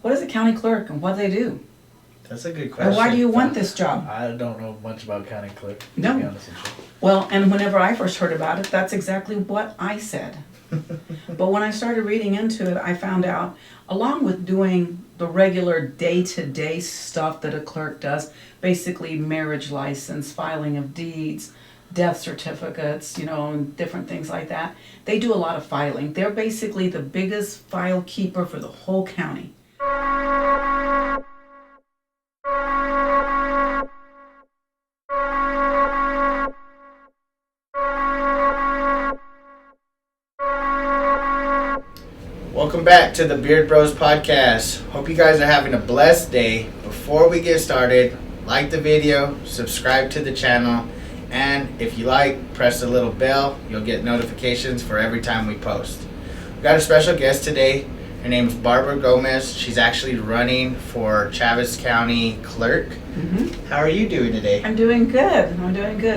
what is a county clerk and what do they do? That's a good question. And why do you want this job? I don't know much about county clerk, to No. be honest with you. Well, and whenever I first heard about it, that's exactly what I said. But when I started reading into it, I found out, along with doing the regular day-to-day stuff that a clerk does, basically marriage license, filing of deeds, death certificates, and different things like that, they do a lot of filing. They're basically the biggest file keeper for the whole county. Welcome back to the Beard Bros podcast. Hope you guys are having a blessed day. Before we get started, like the video, subscribe to the channel, and if you like, press the little bell. You'll get notifications for every time we post. We've got a special guest today. Her name is Barbara Gomez. She's actually running for Chaves County Clerk. Mm-hmm. How are you doing today? I'm doing good.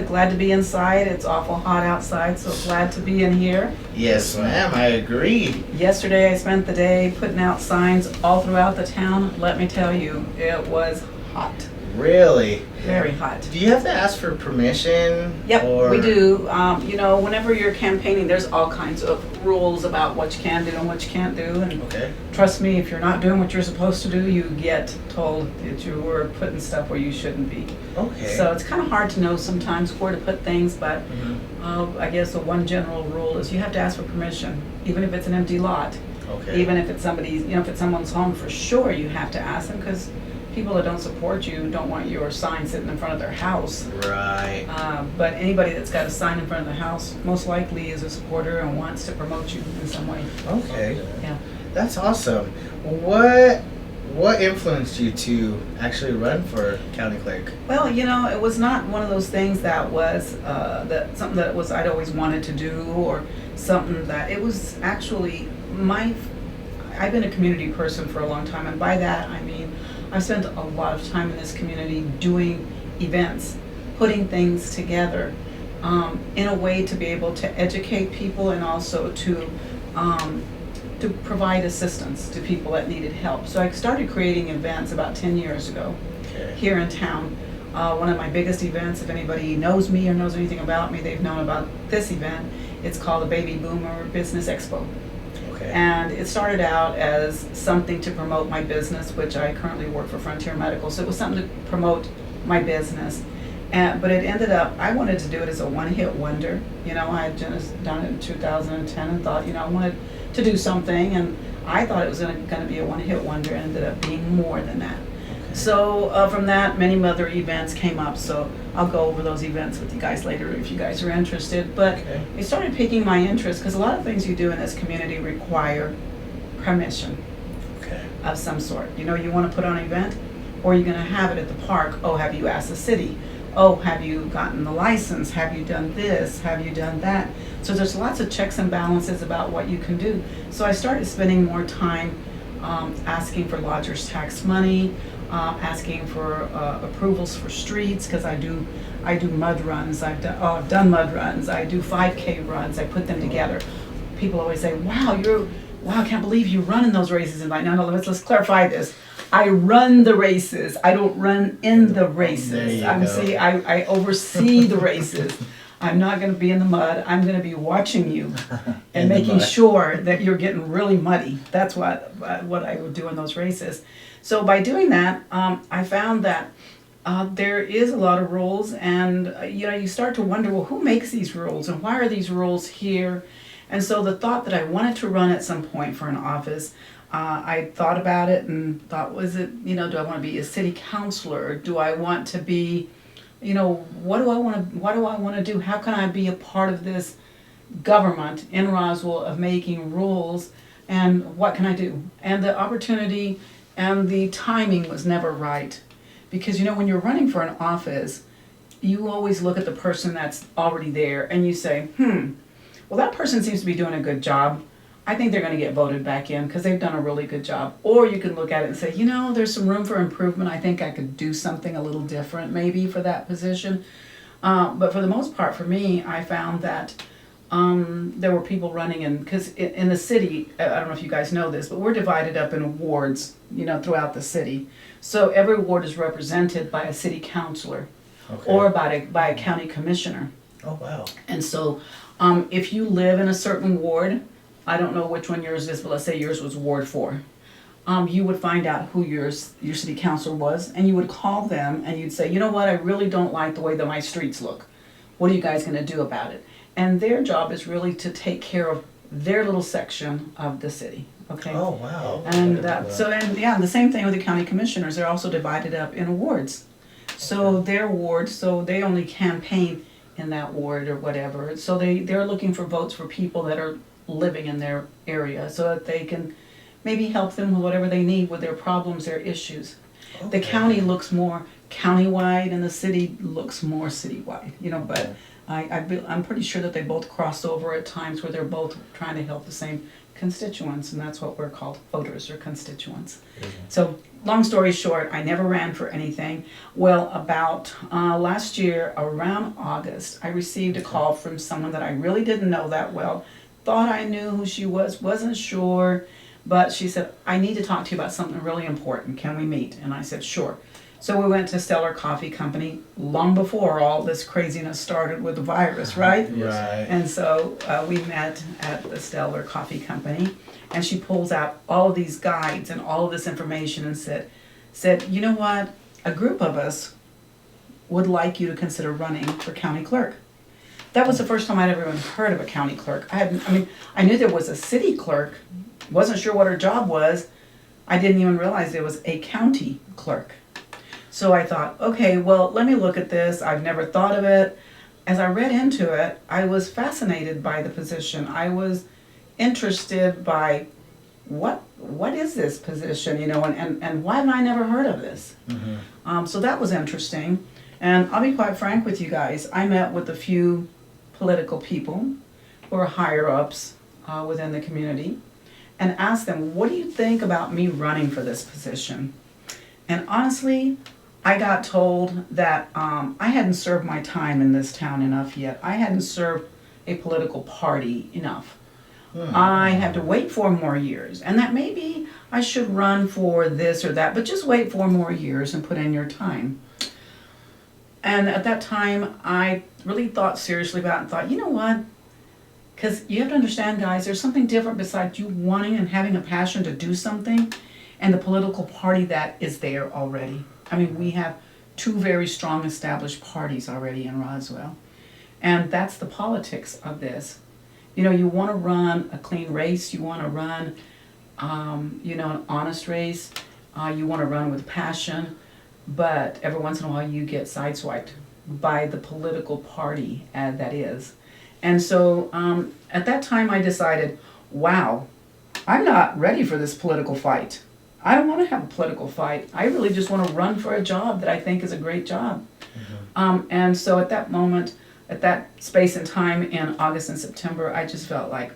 Glad to be inside. It's awful hot outside, so glad to be in here. Yes, ma'am. I agree. Yesterday I spent the day putting out signs all throughout the town. Let me tell you, it was hot. Really? Very hot. Do you have to ask for permission? Yep, we do. Whenever you're campaigning, there's all kinds of rules about what you can do and what you can't do. And Okay. trust me, if you're not doing what you're supposed to do, you get told that you were putting stuff where you shouldn't be. Okay. So it's kind of hard to know sometimes where to put things, but Mhm. I guess the one general rule is you have to ask for permission, even if it's an empty lot. Okay. Even if it's somebody's, if it's someone's home, for sure you have to ask them, because people that don't support you don't want your sign sitting in front of their house. Right. But anybody that's got a sign in front of the house most likely is a supporter and wants to promote you in some way. Okay. Yeah. That's awesome. What influenced you to actually run for county clerk? Well, it was not one of those things that was something that was I'd always wanted to do, or something that it was actually I've been a community person for a long time, and by that I mean I've spent a lot of time in this community doing events, putting things together in a way to be able to educate people, and also to provide assistance to people that needed help. So I started creating events about 10 years ago Okay. here in town. One of my biggest events, if anybody knows me or knows anything about me, they've known about this event. It's called the Baby Boomer Business Expo. Okay. And it started out as something to promote my business, which I currently work for Frontier Medical. So it was something to promote my business. But it ended up, I wanted to do it as a one-hit wonder. I had just done it in 2010 and thought, I wanted to do something. And I thought it was going to be a one-hit wonder. It ended up being more than that. Okay. So from that, many other events came up. So I'll go over those events with you guys later if you guys are interested. But Okay. it started piquing my interest because a lot of things you do in this community require permission Okay. of some sort. You want to put on an event, or you're going to have it at the park. Oh, have you asked the city? Oh, have you gotten the license? Have you done this? Have you done that? So there's lots of checks and balances about what you can do. So I started spending more time asking for lodger's tax money, asking for approvals for streets, because I do mud runs. I've done mud runs. I do 5K runs. I put them together. People always say, "Wow, I can't believe you run in those races." And no, let's clarify this. I run the races. I don't run in the races. There you go. I oversee the races. I'm not going to be in the mud. I'm going to be watching you and In the making mud. sure that you're getting really muddy. That's what I would do in those races. So by doing that, I found that there is a lot of rules, and you start to wonder, well, who makes these rules, and why are these rules here? And so the thought that I wanted to run at some point for an office, I thought about it and thought, do I want to be a city councilor? Do I want to be, what do I want to do? How can I be a part of this government in Roswell of making rules, and what can I do? And the opportunity and the timing was never right. Because when you're running for an office, you always look at the person that's already there and you say, well, that person seems to be doing a good job. I think they're going to get voted back in because they've done a really good job. Or you can look at it and say, there's some room for improvement. I think I could do something a little different maybe for that position. But for the most part, for me, I found that there were people running because in the city, I don't know if you guys know this, but we're divided up in wards, throughout the city. So every ward is represented by a city councilor Okay. or by a county commissioner. Oh, wow. And so if you live in a certain ward, I don't know which one yours is, but let's say yours was Ward 4. You would find out who your city councilor was, and you would call them and you'd say, you know what, I really don't like the way that my streets look. What are you guys gonna do about it? And their job is really to take care of their little section of the city, okay? Oh, wow. And the same thing with the county commissioners, they're also divided up in wards. So their ward, so they only campaign in that ward or whatever. So they're looking for votes for people that are living in their area so that they can maybe help them with whatever they need with their problems, their issues. The Okay. county looks more countywide and the city looks more citywide, but I'm pretty sure that they both cross over at times where they're both trying to help the same constituents, and that's what we're called, voters or constituents. So, long story short, I never ran for anything. Well, about last year, around August, I received a call from someone that I really didn't know that well. Thought I knew who she was, wasn't sure, but she said, I need to talk to you about something really important. Can we meet? And I said, sure. So we went to Stellar Coffee Company long before all this craziness started with the virus, right? Right. And so we met at the Stellar Coffee Company, and she pulls out all of these guides and all of this information and said, you know what? A group of us would like you to consider running for county clerk. That was the first time I'd ever even heard of a county clerk. I knew there was a city clerk, wasn't sure what her job was. I didn't even realize there was a county clerk. So I thought, okay, well, let me look at this. I've never thought of it. As I read into it, I was fascinated by the position. I was interested by what is this position, and why have I never heard of this? Mm-hmm. So that was interesting. And I'll be quite frank with you guys. I met with a few political people who are higher ups within the community and asked them, what do you think about me running for this position? And honestly, I got told that I hadn't served my time in this town enough yet. I hadn't served a political party enough. I had to wait 4 more years, and that maybe I should run for this or that, but just wait 4 more years and put in your time. And at that time, I really thought seriously about it and thought, you know what? Because you have to understand, guys, there's something different besides you wanting and having a passion to do something and the political party that is there already. We have 2 very strong established parties already in Roswell. And that's the politics of this. You want to run a clean race. You want to run, an honest race. You want to run with passion. But every once in a while you get sideswiped by the political party that is. And so at that time I decided, wow, I'm not ready for this political fight. I don't want to have a political fight. I really just want to run for a job that I think is a great job. Mm-hmm. And so at that moment, at that space and time in August and September, I just felt like,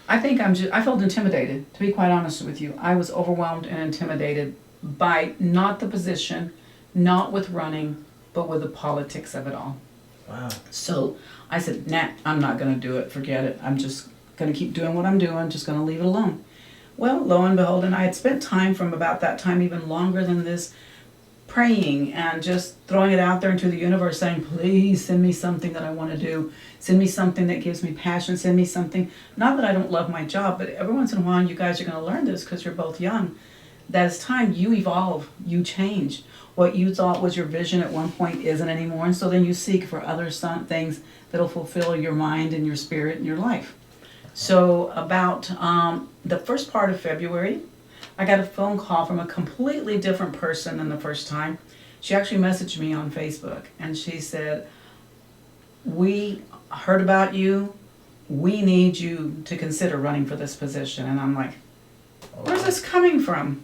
I felt intimidated, to be quite honest with you. I was overwhelmed and intimidated by not the position, not with running, but with the politics of it all. Wow. So I said, nah, I'm not going to do it. Forget it. I'm just going to keep doing what I'm doing, just going to leave it alone. Well, lo and behold, and I had spent time from about that time, even longer than this, praying and just throwing it out there into the universe, saying, please send me something that I want to do. Send me something that gives me passion. Send me something, not that I don't love my job, but every once in a while you guys are going to learn this because you're both young. That as time, you evolve, you change. What you thought was your vision at one point isn't anymore, and so then you seek for other things that'll fulfill your mind and your spirit and your life. So about the first part of February, I got a phone call from a completely different person than the first time. She actually messaged me on Facebook, and she said, we heard about you. We need you to consider running for this position. And I'm like, where's this coming from?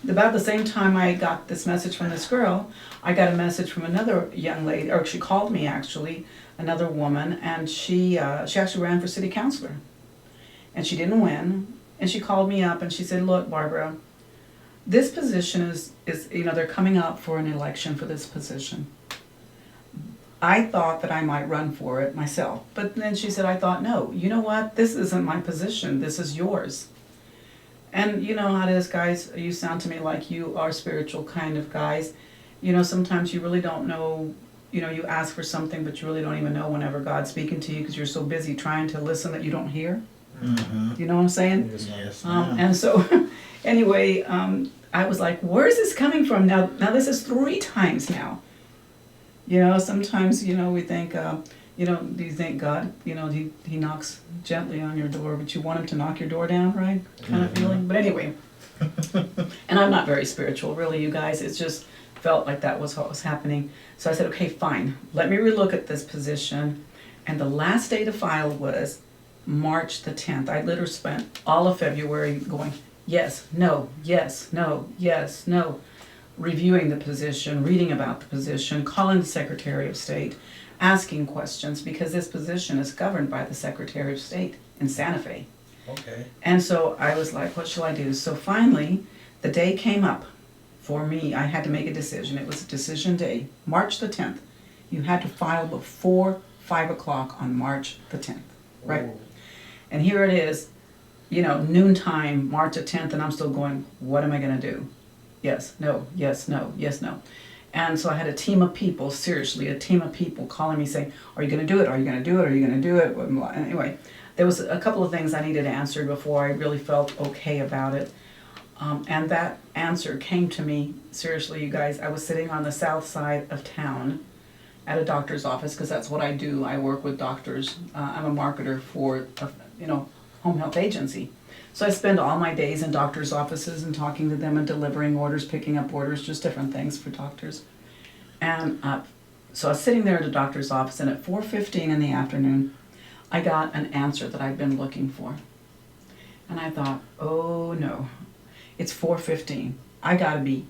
About the same time I got this message from this girl, I got a message from another young lady, or she called me actually, another woman, and she actually ran for city councilor. And she didn't win, and she called me up and she said, look, Barbara, this position is they're coming up for an election for this position. I thought that I might run for it myself. But then she said, I thought, no, you know what? This isn't my position. This is yours. And you know how it is, guys. You sound to me like you are spiritual kind of guys. You know, sometimes you really don't know, you know, you ask for something, but you really don't even know whenever God's speaking to you because you're so busy trying to listen that you don't hear. Mm-hmm. You know what I'm saying? Yes. And so, anyway, I was like, where is this coming from? Now this is 3 times now. You know, sometimes, you know, we think, you know, do you think God, you know, he knocks gently on your door, but you want him to knock your door down, right? Kind of feeling. But anyway, and I'm not very spiritual, really, you guys. It's just felt like that was what was happening. So I said, okay, fine. Let me relook at this position. And the last day to file was March the 10th. I literally spent all of February going, yes, no, yes, no, yes, no, reviewing the position, reading about the position, calling the Secretary of State, asking questions, because this position is governed by the Secretary of State in Santa Fe. Okay. And so I was like, what shall I do? So finally, the day came up for me. I had to make a decision. It was a decision day, March the 10th. You had to file before 5 o'clock on March the 10th, right? Ooh. And here it is, you know, noontime, March the 10th, and I'm still going, what am I going to do? Yes, no, yes, no, yes, no. And so I had a team of people, seriously, a team of people calling me saying, are you going to do it? Are you going to do it? Are you going to do it? Anyway, there was a couple of things I needed answered before I really felt okay about it. And that answer came to me, seriously, you guys. I was sitting on the south side of town at a doctor's office, because that's what I do. I work with doctors. I'm a marketer for a, you know, home health agency. So I spend all my days in doctors' offices and talking to them and delivering orders, picking up orders, just different things for doctors. And so I was sitting there at a doctor's office, and at 4:15 in the afternoon, I got an answer that I'd been looking for. And I thought, oh no, it's 4:15. I gotta be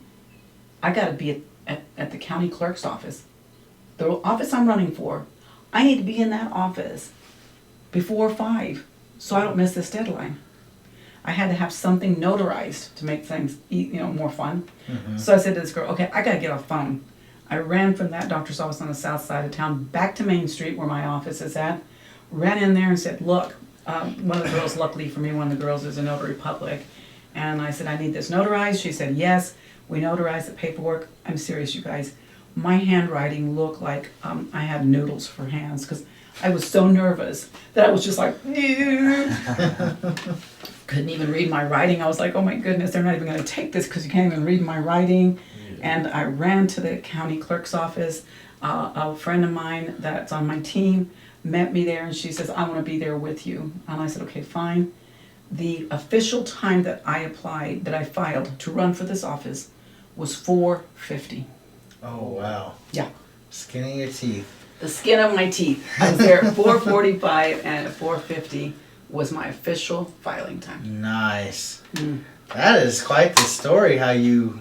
at the county clerk's office. The office I'm running for, I need to be in that office before 5 so I don't miss this deadline. I had to have something notarized to make things, you know, more fun. Mm-hmm. So I said to this girl, okay, I gotta get off the phone. I ran from that doctor's office on the south side of town back to Main Street where my office is at, ran in there and said, look, one of the girls, luckily for me, one of the girls is a notary public. And I said, I need this notarized. She said, yes, we notarized the paperwork. I'm serious, you guys. My handwriting looked like I had noodles for hands because I was so nervous that I was just like, couldn't even read my writing. I was like, oh my goodness, they're not even going to take this because you can't even read my writing. And I ran to the county clerk's office. A friend of mine that's on my team met me there, and she says, I want to be there with you. And I said, okay, fine. The official time that I filed to run for this office was 4:50. Oh, wow. Yeah. Skin in your teeth. The skin of my teeth. I was there at 4:45, and at 4:50 was my official filing time. Nice. Mm. That is quite the story, how you,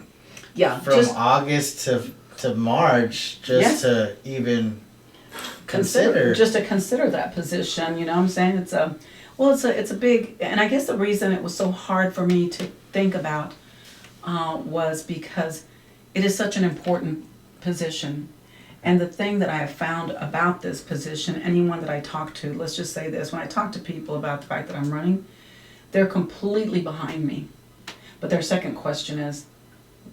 Yeah, from just August to March, just Yes. to even consider. just to consider that position. You know what I'm saying? It's a big, and I guess the reason it was so hard for me to think about was because it is such an important position. And the thing that I have found about this position, anyone that I talk to, let's just say this, when I talk to people about the fact that I'm running, they're completely behind me. But their second question is,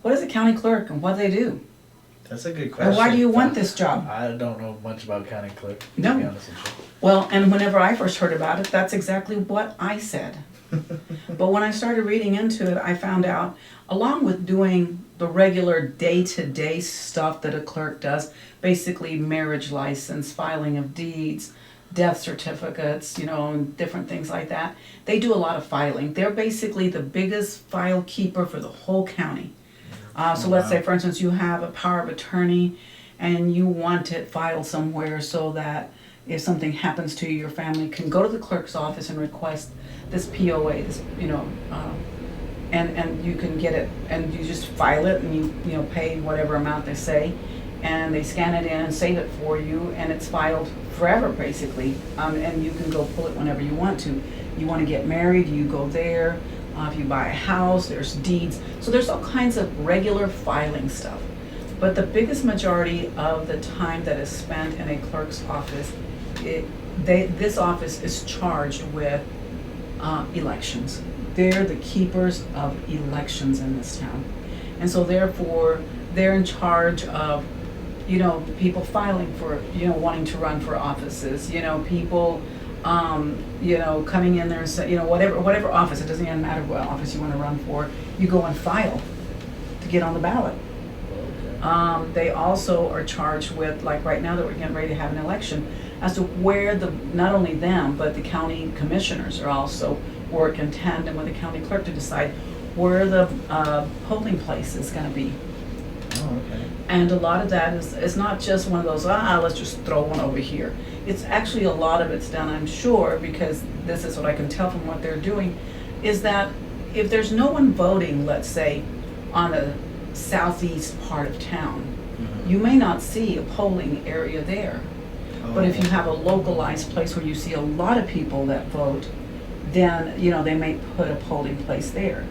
what is a county clerk and what do they do? That's a good question. And why do you want this job? I don't know much about county clerk, to No. be honest with you. Well, and whenever I first heard about it, that's exactly what I said. But when I started reading into it, I found out, along with doing the regular day-to-day stuff that a clerk does, basically marriage license, filing of deeds, death certificates, you know, and different things like that, they do a lot of filing. They're basically the biggest file keeper for the whole county. So let's say, for instance, you have a power of attorney and you want it filed somewhere so that if something happens to you, your family can go to the clerk's office and request this POA, this, you know, and you can get it, and you just file it, and you know, pay whatever amount they say, and they scan it in and save it for you, and it's filed forever, basically, and you can go pull it whenever you want to. You want to get married, you go there. If you buy a house, there's deeds. So there's all kinds of regular filing stuff. But the biggest majority of the time that is spent in a clerk's office, this office is charged with elections. They're the keepers of elections in this town. And so therefore, they're in charge of, people filing for, wanting to run for offices, people, coming in there and say, whatever office, it doesn't even matter what office you want to run for, you go and file to get on the ballot. They also are charged with, like right now that we're getting ready to have an election, as to where not only them, but the county commissioners are also work in tandem with the county clerk to decide where the polling place is going to be. Oh, okay. And a lot of that is not just one of those, let's just throw one over here. It's actually a lot of it's done, I'm sure, because this is what I can tell from what they're doing, is that if there's no one voting, let's say, on the southeast part of town, you may not see a polling area there. But if you have a localized place where you see a lot of people that vote, then they may put a polling place there.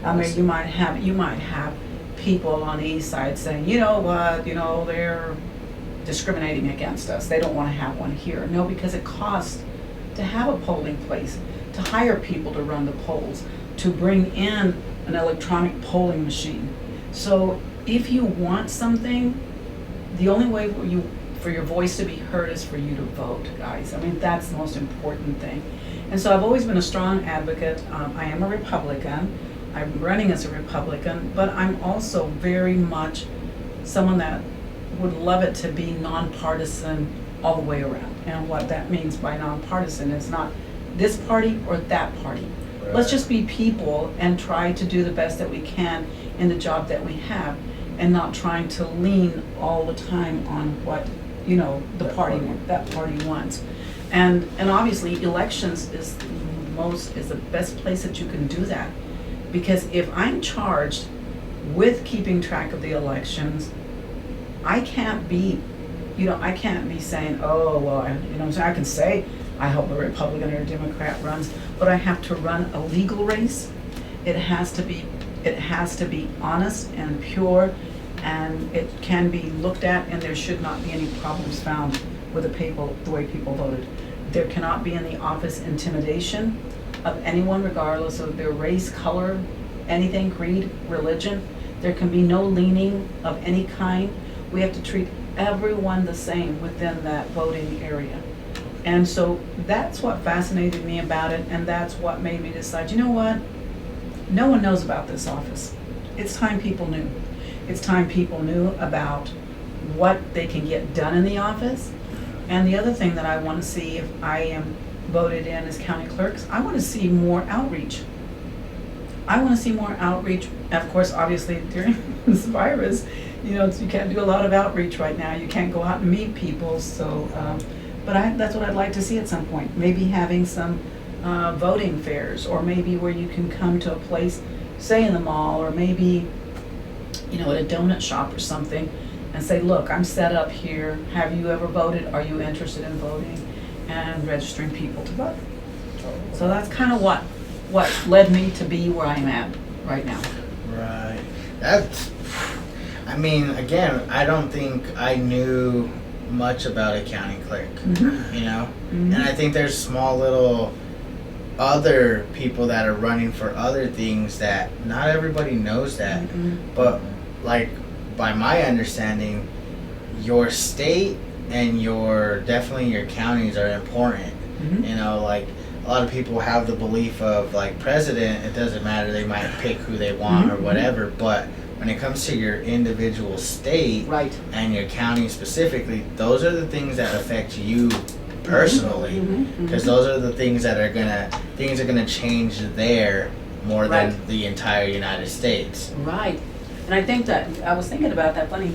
I mean, you might have people on the east side saying, you know what, they're discriminating against us. They don't want to have one here. No, because it costs to have a polling place, to hire people to run the polls, to bring in an electronic polling machine. So if you want something, the only way for your voice to be heard is for you to vote, guys. I mean, that's the most important thing. And so I've always been a strong advocate. I am a Republican. I'm running as a Republican, but I'm also very much someone that would love it to be nonpartisan all the way around. And what that means by nonpartisan is not this party or that party. Right. Let's just be people and try to do the best that we can in the job that we have, and not trying to lean all the time on what that party wants. And obviously elections is the best place that you can do that, because if I'm charged with keeping track of the elections, I can't be saying, oh well, so I can say I hope a Republican or a Democrat runs, but I have to run a legal race. It has to be honest and pure, and it can be looked at, and there should not be any problems found with the way people voted. There cannot be in the office intimidation of anyone, regardless of their race, color, anything, creed, religion. There can be no leaning of any kind. We have to treat everyone the same within that voting area. And so that's what fascinated me about it, and that's what made me decide, you know what? No one knows about this office. It's time people knew. It's time people knew about what they can get done in the office. And the other thing that I want to see if I am voted in as county clerks, I want to see more outreach. I want to see more outreach. Of course, obviously during this virus, you can't do a lot of outreach right now. You can't go out and meet people. So, but that's what I'd like to see at some point. Maybe having some voting fairs, or maybe where you can come to a place, say in the mall, or maybe at a donut shop or something, and say, look, I'm set up here. Have you ever voted? Are you interested in voting? And registering people to vote. So that's kind of what led me to be where I'm at right now. Right. Again, I don't think I knew much about a county clerk, Mm-hmm. And I think there's small little other people that are running for other things that not everybody knows that. Mm-hmm. But like, by my understanding, your state and definitely your counties are important. Mm-hmm. Like a lot of people have the belief of like president, it doesn't matter, they might pick who they want or whatever, but when it comes to your individual state, right, and your county specifically, those are the things that affect you personally, because those are the things that are gonna change there more than the entire United States. Right. And I think that I was thinking about that. Funny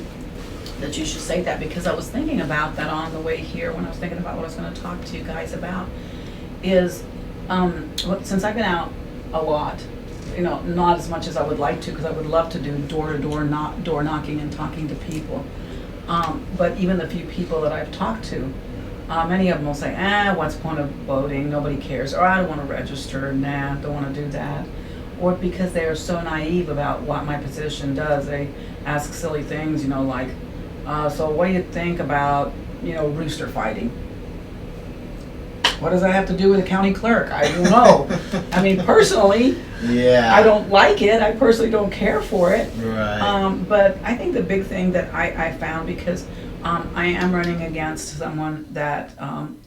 that you should say that, because I was thinking about that on the way here when I was thinking about what I was going to talk to you guys about. Is since I've been out a lot, not as much as I would like to, because I would love to do door knocking and talking to people. But even the few people that I've talked to, many of them will say, what's the point of voting? Nobody cares. Or I don't want to register. Nah, don't want to do that. or because they are so naive about what my position does. They ask silly things, like, so what do you think about, rooster fighting? What does that have to do with the county clerk? I don't know. I mean, personally, Yeah. I don't like it. I personally don't care for it. Right. But I think the big thing that I found, because I am running against someone that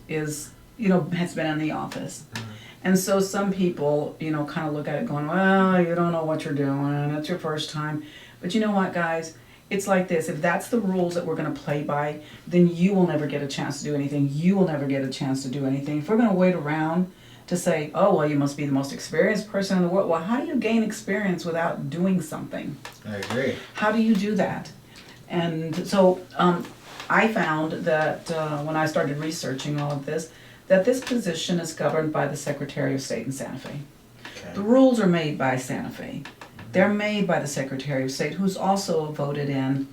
is, has been in the office. And so some people, kind of look at it going, well, you don't know what you're doing. It's your first time. But you know what, guys? It's like this. If that's the rules that we're going to play by, then you will never get a chance to do anything. You will never get a chance to do anything. If we're going to wait around to say, oh, well, you must be the most experienced person in the world. Well, how do you gain experience without doing something? I agree. How do you do that? And so I found that when I started researching all of this, that this position is governed by the Secretary of State in Santa Fe. Okay. The rules are made by Santa Fe. They're made by the Secretary of State, who's also a voted in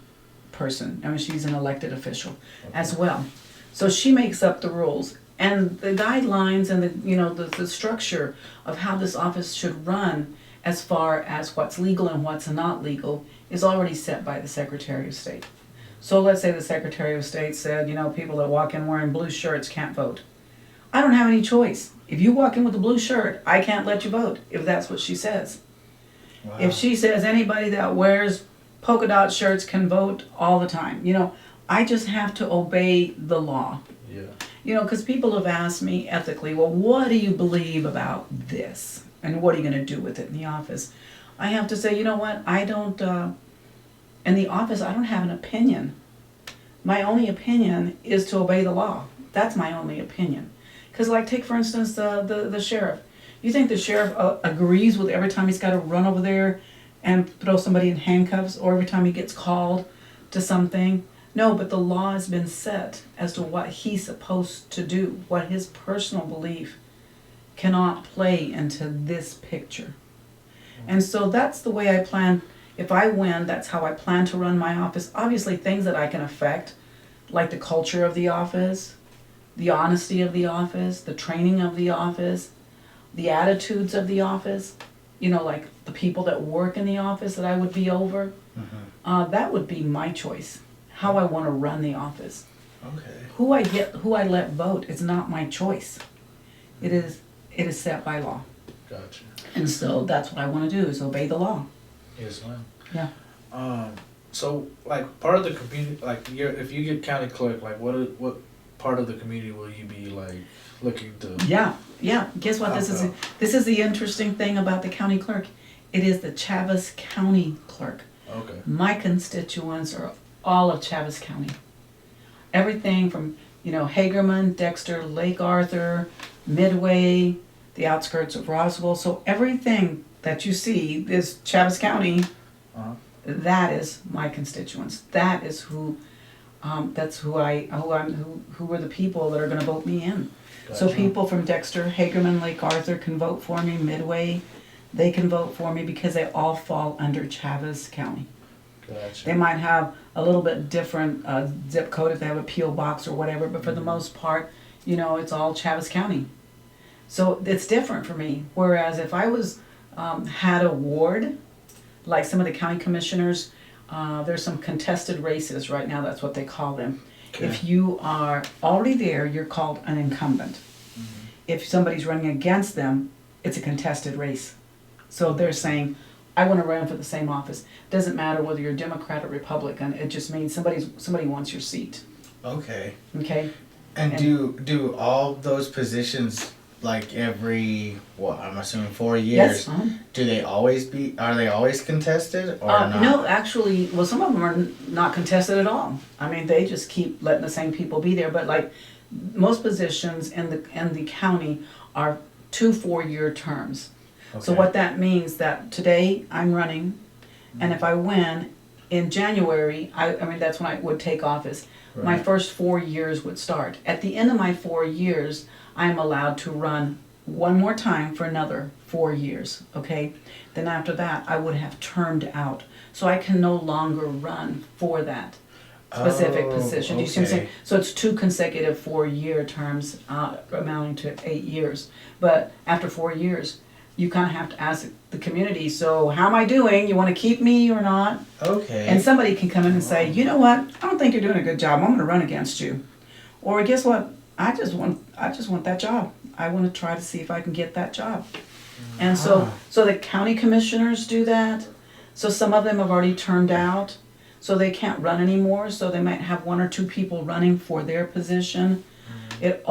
person. I mean, she's an elected official as well. So she makes up the rules. And the guidelines and the structure of how this office should run, as far as what's legal and what's not legal, is already set by the Secretary of State. So let's say the Secretary of State said, people that walk in wearing blue shirts can't vote. I don't have any choice. If you walk in with a blue shirt, I can't let you vote, if that's what she says. Wow. If she says anybody that wears polka dot shirts can vote all the time, I just have to obey the law. Yeah. Because people have asked me ethically, well, what do you believe about this? And what are you going to do with it in the office? I have to say, you know what? I don't, in the office, I don't have an opinion. My only opinion is to obey the law. That's my only opinion. Because, take, for instance, the sheriff. You think the sheriff agrees with every time he's got to run over there and throw somebody in handcuffs, or every time he gets called to something? No, but the law has been set as to what he's supposed to do, what his personal belief cannot play into this picture. And so that's the way I plan. If I win, that's how I plan to run my office. Obviously, things that I can affect, like the culture of the office, the honesty of the office, the training of the office, the attitudes of the office, like the people that work in the office that I would be over, that would be my choice, how I want to run the office. Okay. Who I let vote is not my choice. It is set by law. Gotcha. And so that's what I want to do, is obey the law. Yes, ma'am. Yeah. So part of the community, if you get county clerk, what part of the community will you be looking to? Yeah. Guess what? This is the interesting thing about the county clerk. It is the Chaves County clerk. Okay. My constituents are all of Chaves County. Everything from Hagerman, Dexter, Lake Arthur, Midway, the outskirts of Roswell. So everything that you see is Chaves County. Uh-huh. That is my constituents. That is who. That's who are the people that are going to vote me in. Gotcha. So people from Dexter, Hagerman, Lake Arthur can vote for me. Midway, they can vote for me because they all fall under Chaves County. Gotcha. They might have a little bit different zip code if they have a P.O. box or whatever, but for the most part, it's all Chaves County. So it's different for me. Whereas if I was had a ward, like some of the county commissioners, there's some contested races right now, that's what they call them. Okay. If you are already there, you're called an incumbent. If somebody's running against them, it's a contested race. So they're saying, I want to run for the same office. Doesn't matter whether you're Democrat or Republican, it just means somebody wants your seat. Okay. Okay? And do all those positions, every, I'm assuming 4 years, Yes. Uh-huh. Are they always contested or not? No, actually, well, some of them are not contested at all. I mean, they just keep letting the same people be there. But most positions in the county are 2 4-year terms. Okay. So what that means that today I'm running, and if I win in January, I mean that's when I would take office. Right. My first 4 years would start. At the end of my 4 years, I'm allowed to run one more time for another 4 years, okay? Then after that, I would have termed out. So I can no longer run for that specific position. Do you see what I'm saying? Okay. So it's 2 consecutive 4-year terms amounting to 8 years. But after 4 years, you kind of have to ask the community, so how am I doing? You want to keep me or not? Okay. And somebody can come in and say, you know what? I don't think you're doing a good job. I'm going to run against you. Or guess what? I just want that job. I want to try to see if I can get that job. And so the county commissioners do that. So some of them have already turned out, so they can't run anymore. So they might have one or two people running for their position. It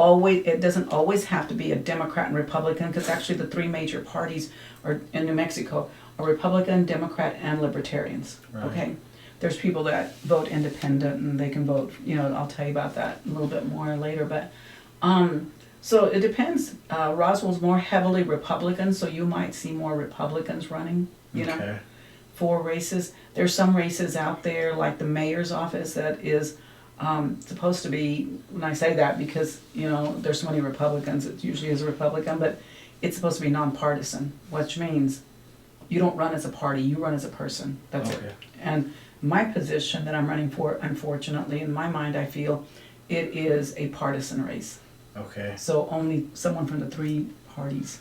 doesn't always have to be a Democrat and Republican, because actually the three major parties are in New Mexico are Republican, Democrat, and Libertarians. Right. Okay, there's people that vote independent and they can vote. I'll tell you about that a little bit more later. But so it depends. Roswell's more heavily Republican, so you might see more Republicans running. Okay. For races. There's some races out there, like the mayor's office, that is supposed to be, when I say that because, there's so many Republicans, it usually is a Republican, but it's supposed to be nonpartisan, which means you don't run as a party, you run as a person. That's it. And my position that I'm running for, unfortunately, in my mind, I feel it is a partisan race. Okay. So only someone from the three parties,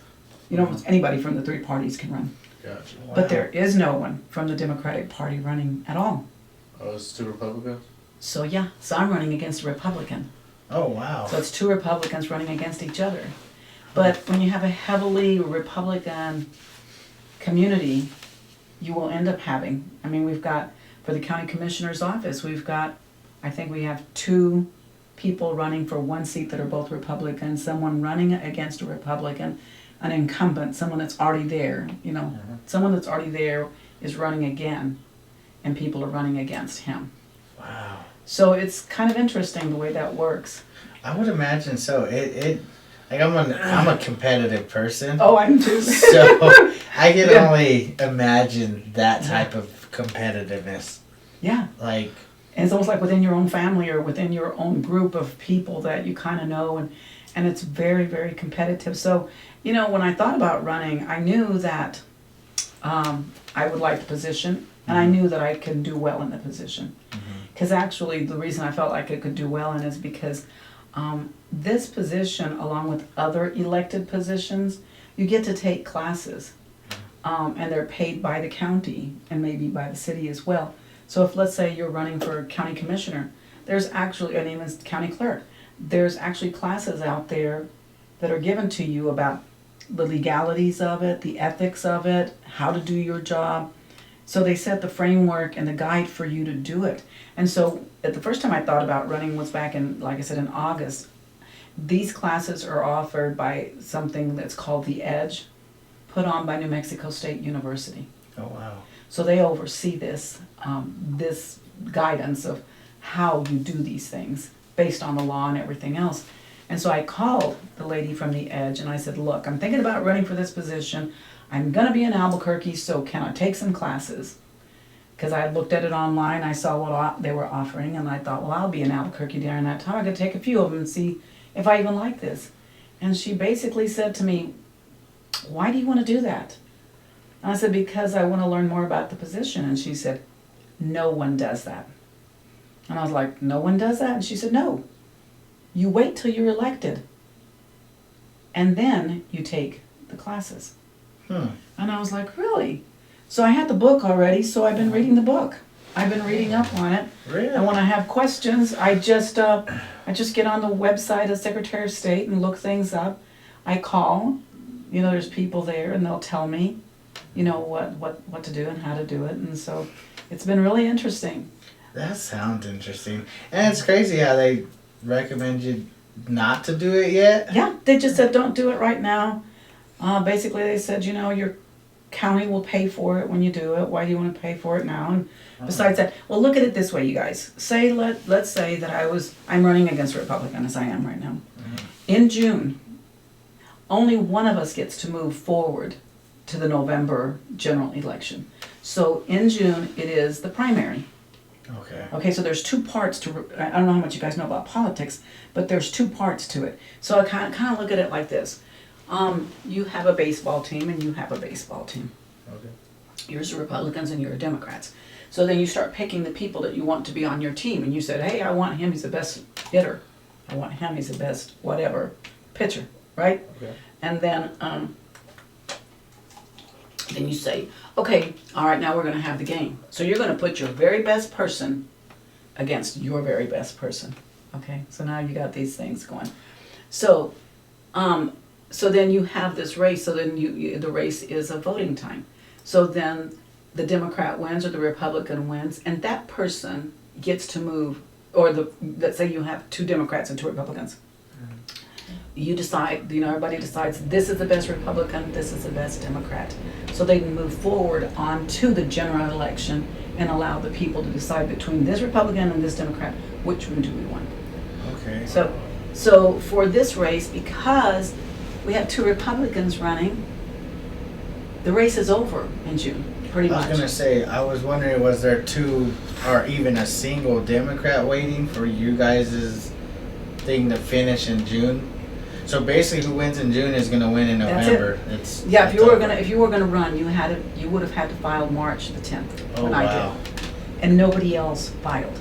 anybody from the three parties can run. Gotcha. Wow. But there is no one from the Democratic Party running at all. Oh, it's 2 Republicans? So I'm running against a Republican. Oh, wow. So it's 2 Republicans running against each other. But when you have a heavily Republican community, you will end up having, we've got, for the county commissioner's office, I think we have 2 people running for 1 seat that are both Republicans, someone running against a Republican, an incumbent, someone that's already there, someone that's already there is running again, and people are running against him. Wow. So it's kind of interesting the way that works. I would imagine so. I'm a competitive person. Oh, I am too. So I can only imagine that type of competitiveness. Yeah. Like, and it's almost like within your own family or within your own group of people that you kind of know, and it's very, very competitive. So, when I thought about running, I knew that I would like the position, and I knew that I could do well in the position. Because actually, the reason I felt like I could do well in is because this position, along with other elected positions, you get to take classes, and they're paid by the county and maybe by the city as well. So if, let's say, you're running for county commissioner, there's actually, her name is county clerk, there's actually classes out there that are given to you about the legalities of it, the ethics of it, how to do your job. So they set the framework and the guide for you to do it. And so at the first time I thought about running was back in, like I said, in August. These classes are offered by something that's called The Edge, put on by New Mexico State University. oh, wow. So they oversee this guidance of how you do these things based on the law and everything else. And so I called the lady from The Edge and I said, look, I'm thinking about running for this position. I'm going to be in Albuquerque, so can I take some classes? Because I looked at it online, I saw what they were offering, and I thought, well, I'll be in Albuquerque during that time. I could take a few of them and see if I even like this. And she basically said to me, why do you want to do that? And I said, because I want to learn more about the position. And she said, no one does that. And I was like, no one does that? And she said, no. You wait till you're elected, and then you take the classes. And I was like, really? So I had the book already, so I've been reading the book. I've been reading up on it. Really? And when I have questions, I just get on the website of Secretary of State and look things up. I call, there's people there, and they'll tell me, what to do and how to do it. And so it's been really interesting. That sounds interesting. And it's crazy how they recommend you not to do it yet. Yeah, they just said don't do it right now. Basically, they said, your county will pay for it when you do it. Why do you want to pay for it now? And besides that, well, look at it this way, you guys. Let's say that I'm running against a Republican, as I am right now. In June, only one of us gets to move forward to the November general election. So in June, it is the primary. Okay, so there's 2 parts to, I don't know how much you guys know about politics, but there's 2 parts to it. So I kind of look at it like this. You have a baseball team and you have a baseball team. Okay. Yours are Republicans and you're Democrats. So then you start picking the people that you want to be on your team, and you said, hey, I want him, he's the best hitter. I want him, he's the best whatever pitcher, right? Okay. And then Then you say, okay, all right, now we're going to have the game. So you're going to put your very best person against your very best person. Okay, so now you got these things going. So, so then you have this race. So then the race is a voting time. So then the Democrat wins or the Republican wins, and that person gets to move. Or let's say you have 2 Democrats and 2 Republicans. You decide, everybody decides this is the best Republican, this is the best Democrat. So they can move forward on to the general election and allow the people to decide between this Republican and this Democrat, which one do we want. Okay. So for this race, because we have 2 Republicans running, the race is over in June, pretty much. I was gonna say, I was wondering, was there 2 or even a single Democrat waiting for you guys' thing to finish in June? So basically, who wins in June is gonna win in That's November. it. It's If you were gonna run, you would have had to file March the 10th Oh when wow. I did, and nobody else filed,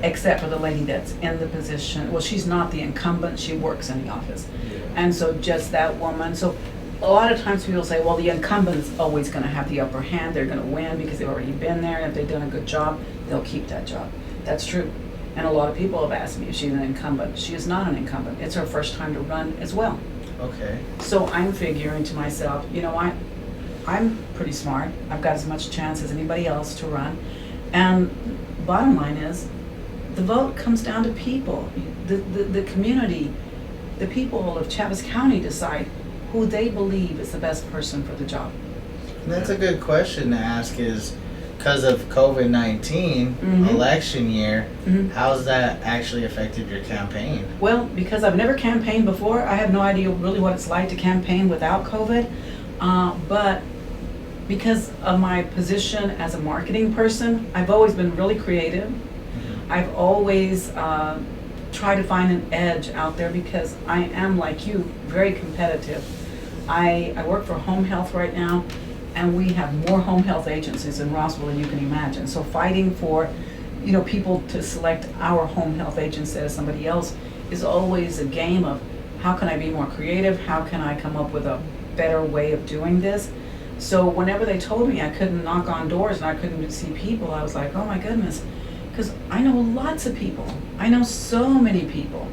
except for the lady that's in the position. Well, she's not the incumbent; she works in the office, and so just that woman. So a lot of times people say, well, the incumbent's always going to have the upper hand. They're going to win because they've already been there, and if they've done a good job, they'll keep that job. That's true. And a lot of people have asked me if she's an incumbent. She is not an incumbent. It's her first time to run as well. Okay. So I'm figuring to myself, I'm pretty smart. I've got as much chance as anybody else to run. And bottom line is, the vote comes down to people. The community, the people of Chaves County decide who they believe is the best person for the job. And that's a good question to ask is, because of COVID-19 Mhm. election year, Mhm. how's that actually affected your campaign? Well, because I've never campaigned before, I have no idea really what it's like to campaign without COVID. But because of my position as a marketing person, I've always been really creative. I've always tried to find an edge out there because I am, like you, very competitive. I work for home health right now, and we have more home health agencies in Roswell than you can imagine. So fighting for, people to select our home health agency instead of somebody else is always a game of how can I be more creative? How can I come up with a better way of doing this? So whenever they told me I couldn't knock on doors and I couldn't see people, I was like, oh my goodness, because I know lots of people. I know so many people,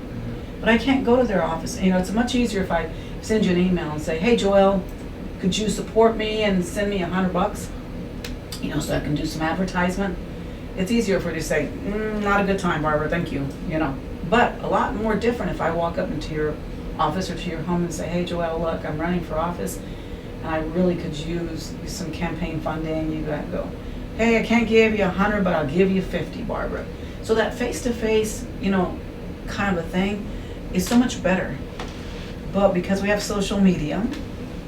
but I can't go to their office. It's much easier if I send you an email and say, hey, Joelle, could you support me and send me $100? So I can do some advertisement. It's easier for you to say, not a good time, Barbara, thank you, But a lot more different if I walk up into your office or to your home and say, hey, Joelle, look, I'm running for office, and I really could use some campaign funding. You gotta go, hey, I can't give you 100, but I'll give you 50, Barbara. So that face-to-face, kind of a thing is so much better. But because we have social media,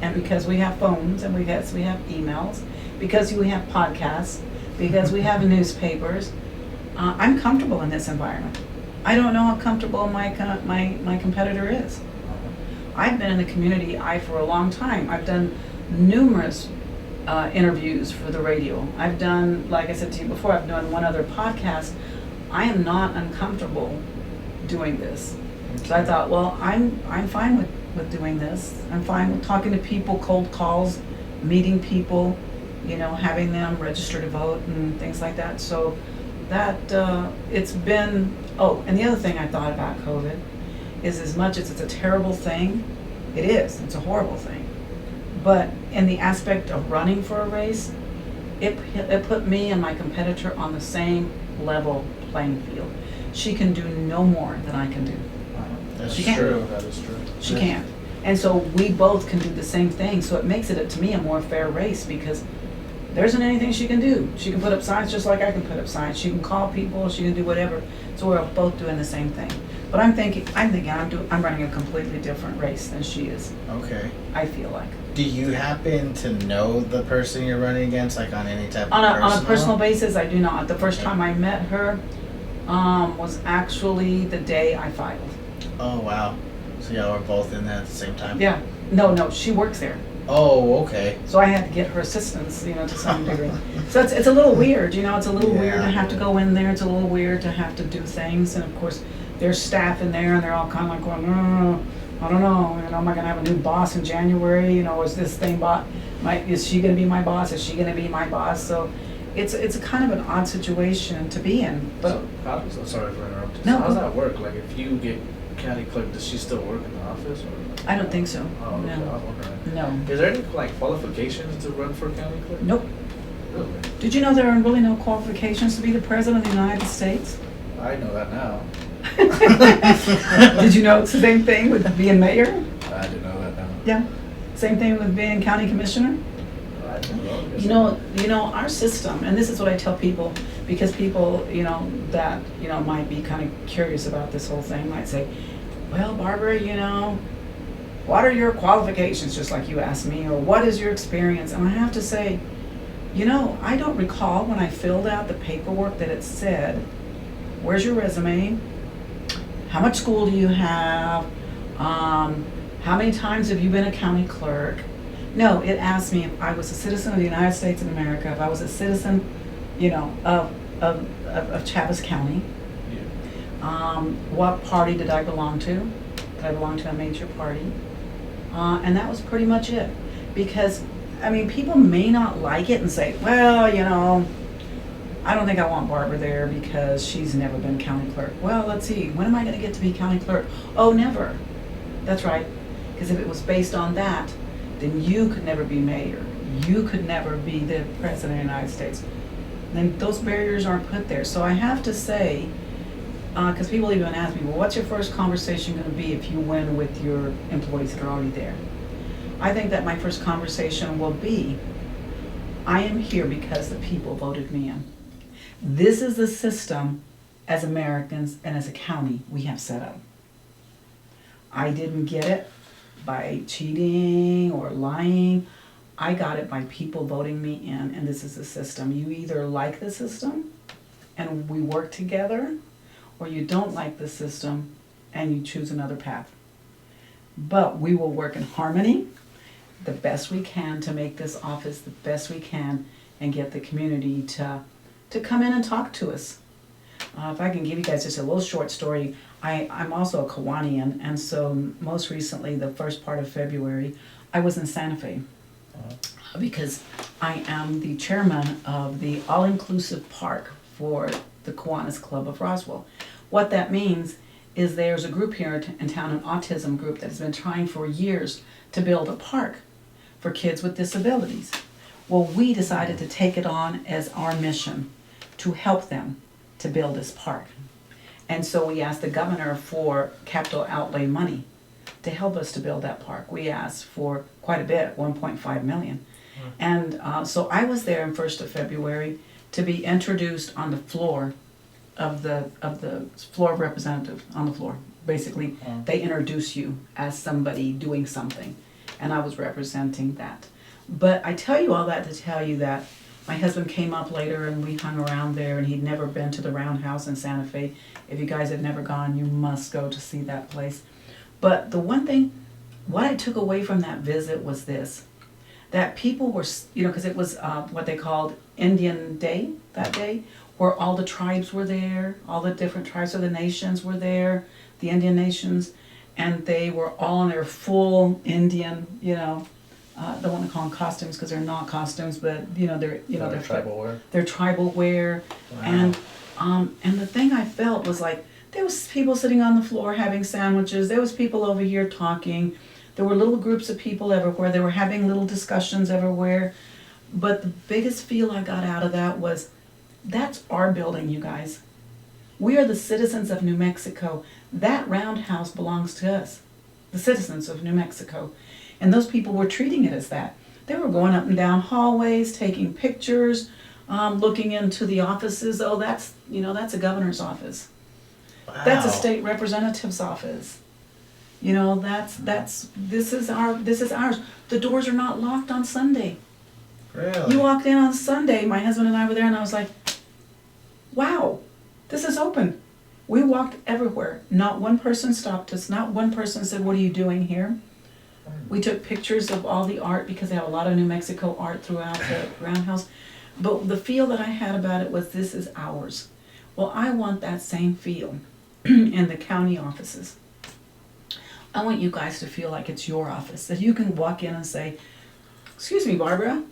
and because we have phones, and we have emails, because we have podcasts, because we have newspapers, I'm comfortable in this environment. I don't know how comfortable my competitor is. I've been in the community for a long time. I've done numerous interviews for the radio. I've done, like I said to you before, I've done one other podcast. I am not uncomfortable doing this. So I thought, well, I'm fine with doing this. I'm fine with talking to people, cold calls, meeting people, having them register to vote and things like that. So that it's been, and the other thing I thought about COVID is, as much as it's a terrible thing, it's a horrible thing. But in the aspect of running for a race, it put me and my competitor on the same level playing field. She can do no more than I can do. That's She can't. true. That is true. She can't. And so we both can do the same thing. So it makes it, to me, a more fair race because there isn't anything she can do. She can put up signs just like I can put up signs. She can call people. She can do whatever. So we're both doing the same thing. But I'm thinking I'm running a completely different race than she is. Okay. I feel like. Do you happen to know the person you're running against, like on any type of On a personal basis, I do not. The first time I met her was actually the day I filed. Oh wow. So y'all were both in there at the same time? Yeah. No, she works there. Oh, okay. So I had to get her assistance, to some degree. So it's a little weird, it's a little weird to have to go in there. It's a little weird to have to do things. And of course, there's staff in there and they're all kind of like going, I don't know, am I gonna have a new boss in January, is this thing is she gonna be my boss, is she gonna be my boss? So it's a kind of an odd situation to be in, but. So how does, sorry for interrupting. No. So how does that work? Like if you get county clerk, does she still work in the office? Or? I don't think so, Oh, okay. I no, was wondering. no, Is there any like qualifications to run for county clerk? nope. Really? Did you know there are really no qualifications to be the president of the United States? I know that now. Did you know it's the same thing with being mayor? I didn't know that now. Yeah, same thing with being county commissioner? I didn't know. Our system, and this is what I tell people, because people, that, might be kind of curious about this whole thing, might say, well, Barbara, what are your qualifications, just like you asked me, or what is your experience? And I have to say, I don't recall when I filled out the paperwork that it said, where's your resume? How much school do you have? How many times have you been a county clerk? No, it asked me if I was a citizen of the United States of America, if I was a citizen, of Chaves County. Yeah. What party did I belong to? Did I belong to a major party? And that was pretty much it. Because, people may not like it and say, well, I don't think I want Barbara there because she's never been county clerk. Well, let's see, when am I going to get to be county clerk? Oh, never. That's right. Because if it was based on that, then you could never be mayor. You could never be the president of the United States. Then those barriers aren't put there. So I have to say, because people even ask me, well, what's your first conversation going to be if you win with your employees that are already there? I think that my first conversation will be, I am here because the people voted me in. This is the system as Americans and as a county we have set up. I didn't get it by cheating or lying. I got it by people voting me in, and this is the system. You either like the system and we work together, or you don't like the system and you choose another path. But we will work in harmony the best we can to make this office the best we can and get the community to come in and talk to us. If I can give you guys just a little short story, I'm also a Kiwanian, and so most recently, the first part of February, I was in Santa Fe because I am the chairman of the all-inclusive park for the Kiwanis Club of Roswell. What that means is there's a group here in town, an autism group, that has been trying for years to build a park for kids with disabilities. Well, we decided to take it on as our mission to help them to build this park. And so we asked the governor for capital outlay money to help us to build that park. We asked for quite a bit, 1.5 million. And so I was there on 1st of February to be introduced on the floor of the floor of representatives, on the floor. Basically, they introduce you as somebody doing something, and I was representing that. But I tell you all that to tell you that my husband came up later and we hung around there, and he'd never been to the Roundhouse in Santa Fe. If you guys have never gone, you must go to see that place. But the one thing, what I took away from that visit was this, that people were, because it was what they called Indian Day that day, where all the tribes were there, all the different tribes of the nations were there, the Indian nations, and they were all in their full Indian, don't want to call them costumes because they're not costumes, but they're tribal wear. They're tribal wear, Wow. And the thing I felt was like there was people sitting on the floor having sandwiches. There was people over here talking. There were little groups of people everywhere. They were having little discussions everywhere. But the biggest feel I got out of that was, that's our building, you guys. We are the citizens of New Mexico. That roundhouse belongs to us, the citizens of New Mexico. And those people were treating it as that. They were going up and down hallways, taking pictures, looking into the offices. Oh, that's a governor's office. Wow. That's a state representative's office. This is ours. The doors are not locked on Sunday. Really? You walked in on Sunday, my husband and I were there, and I was like, wow, this is open. We walked everywhere. Not one person stopped us. Not one person said, what are you doing here? We took pictures of all the art because they have a lot of New Mexico art throughout the roundhouse. But the feel that I had about it was, this is ours. Well, I want that same feel in the county offices. I want you guys to feel like it's your office, that you can walk in and say, excuse me, Barbara,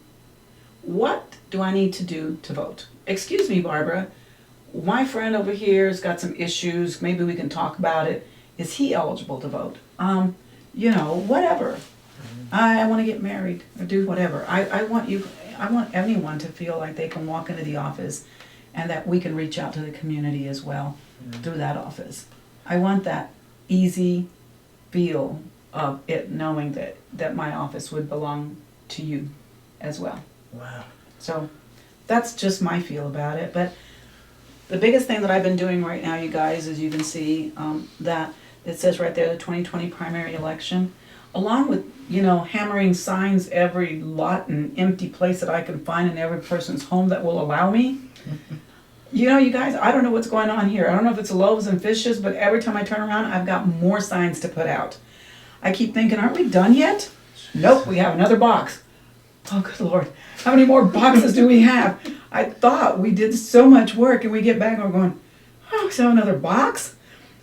what do I need to do to vote? Excuse me, Barbara, my friend over here has got some issues, maybe we can talk about it. Is he eligible to vote? Whatever. I want to get married or do whatever. I want anyone to feel like they can walk into the office and that we can reach out to the community as well through that office. I want that easy feel of it, knowing that my office would belong to you as well. Wow. So that's just my feel about it. But the biggest thing that I've been doing right now, you guys, as you can see, that it says right there, the 2020 primary election, along with, hammering signs every lot and empty place that I can find in every person's home that will allow me. You guys, I don't know what's going on here. I don't know if it's loaves and fishes, but every time I turn around, I've got more signs to put out. I keep thinking, aren't we done yet? Nope, we have another box. Oh, good Lord. How many more boxes do we have? I thought we did so much work, and we get back and we're going, oh, so another box?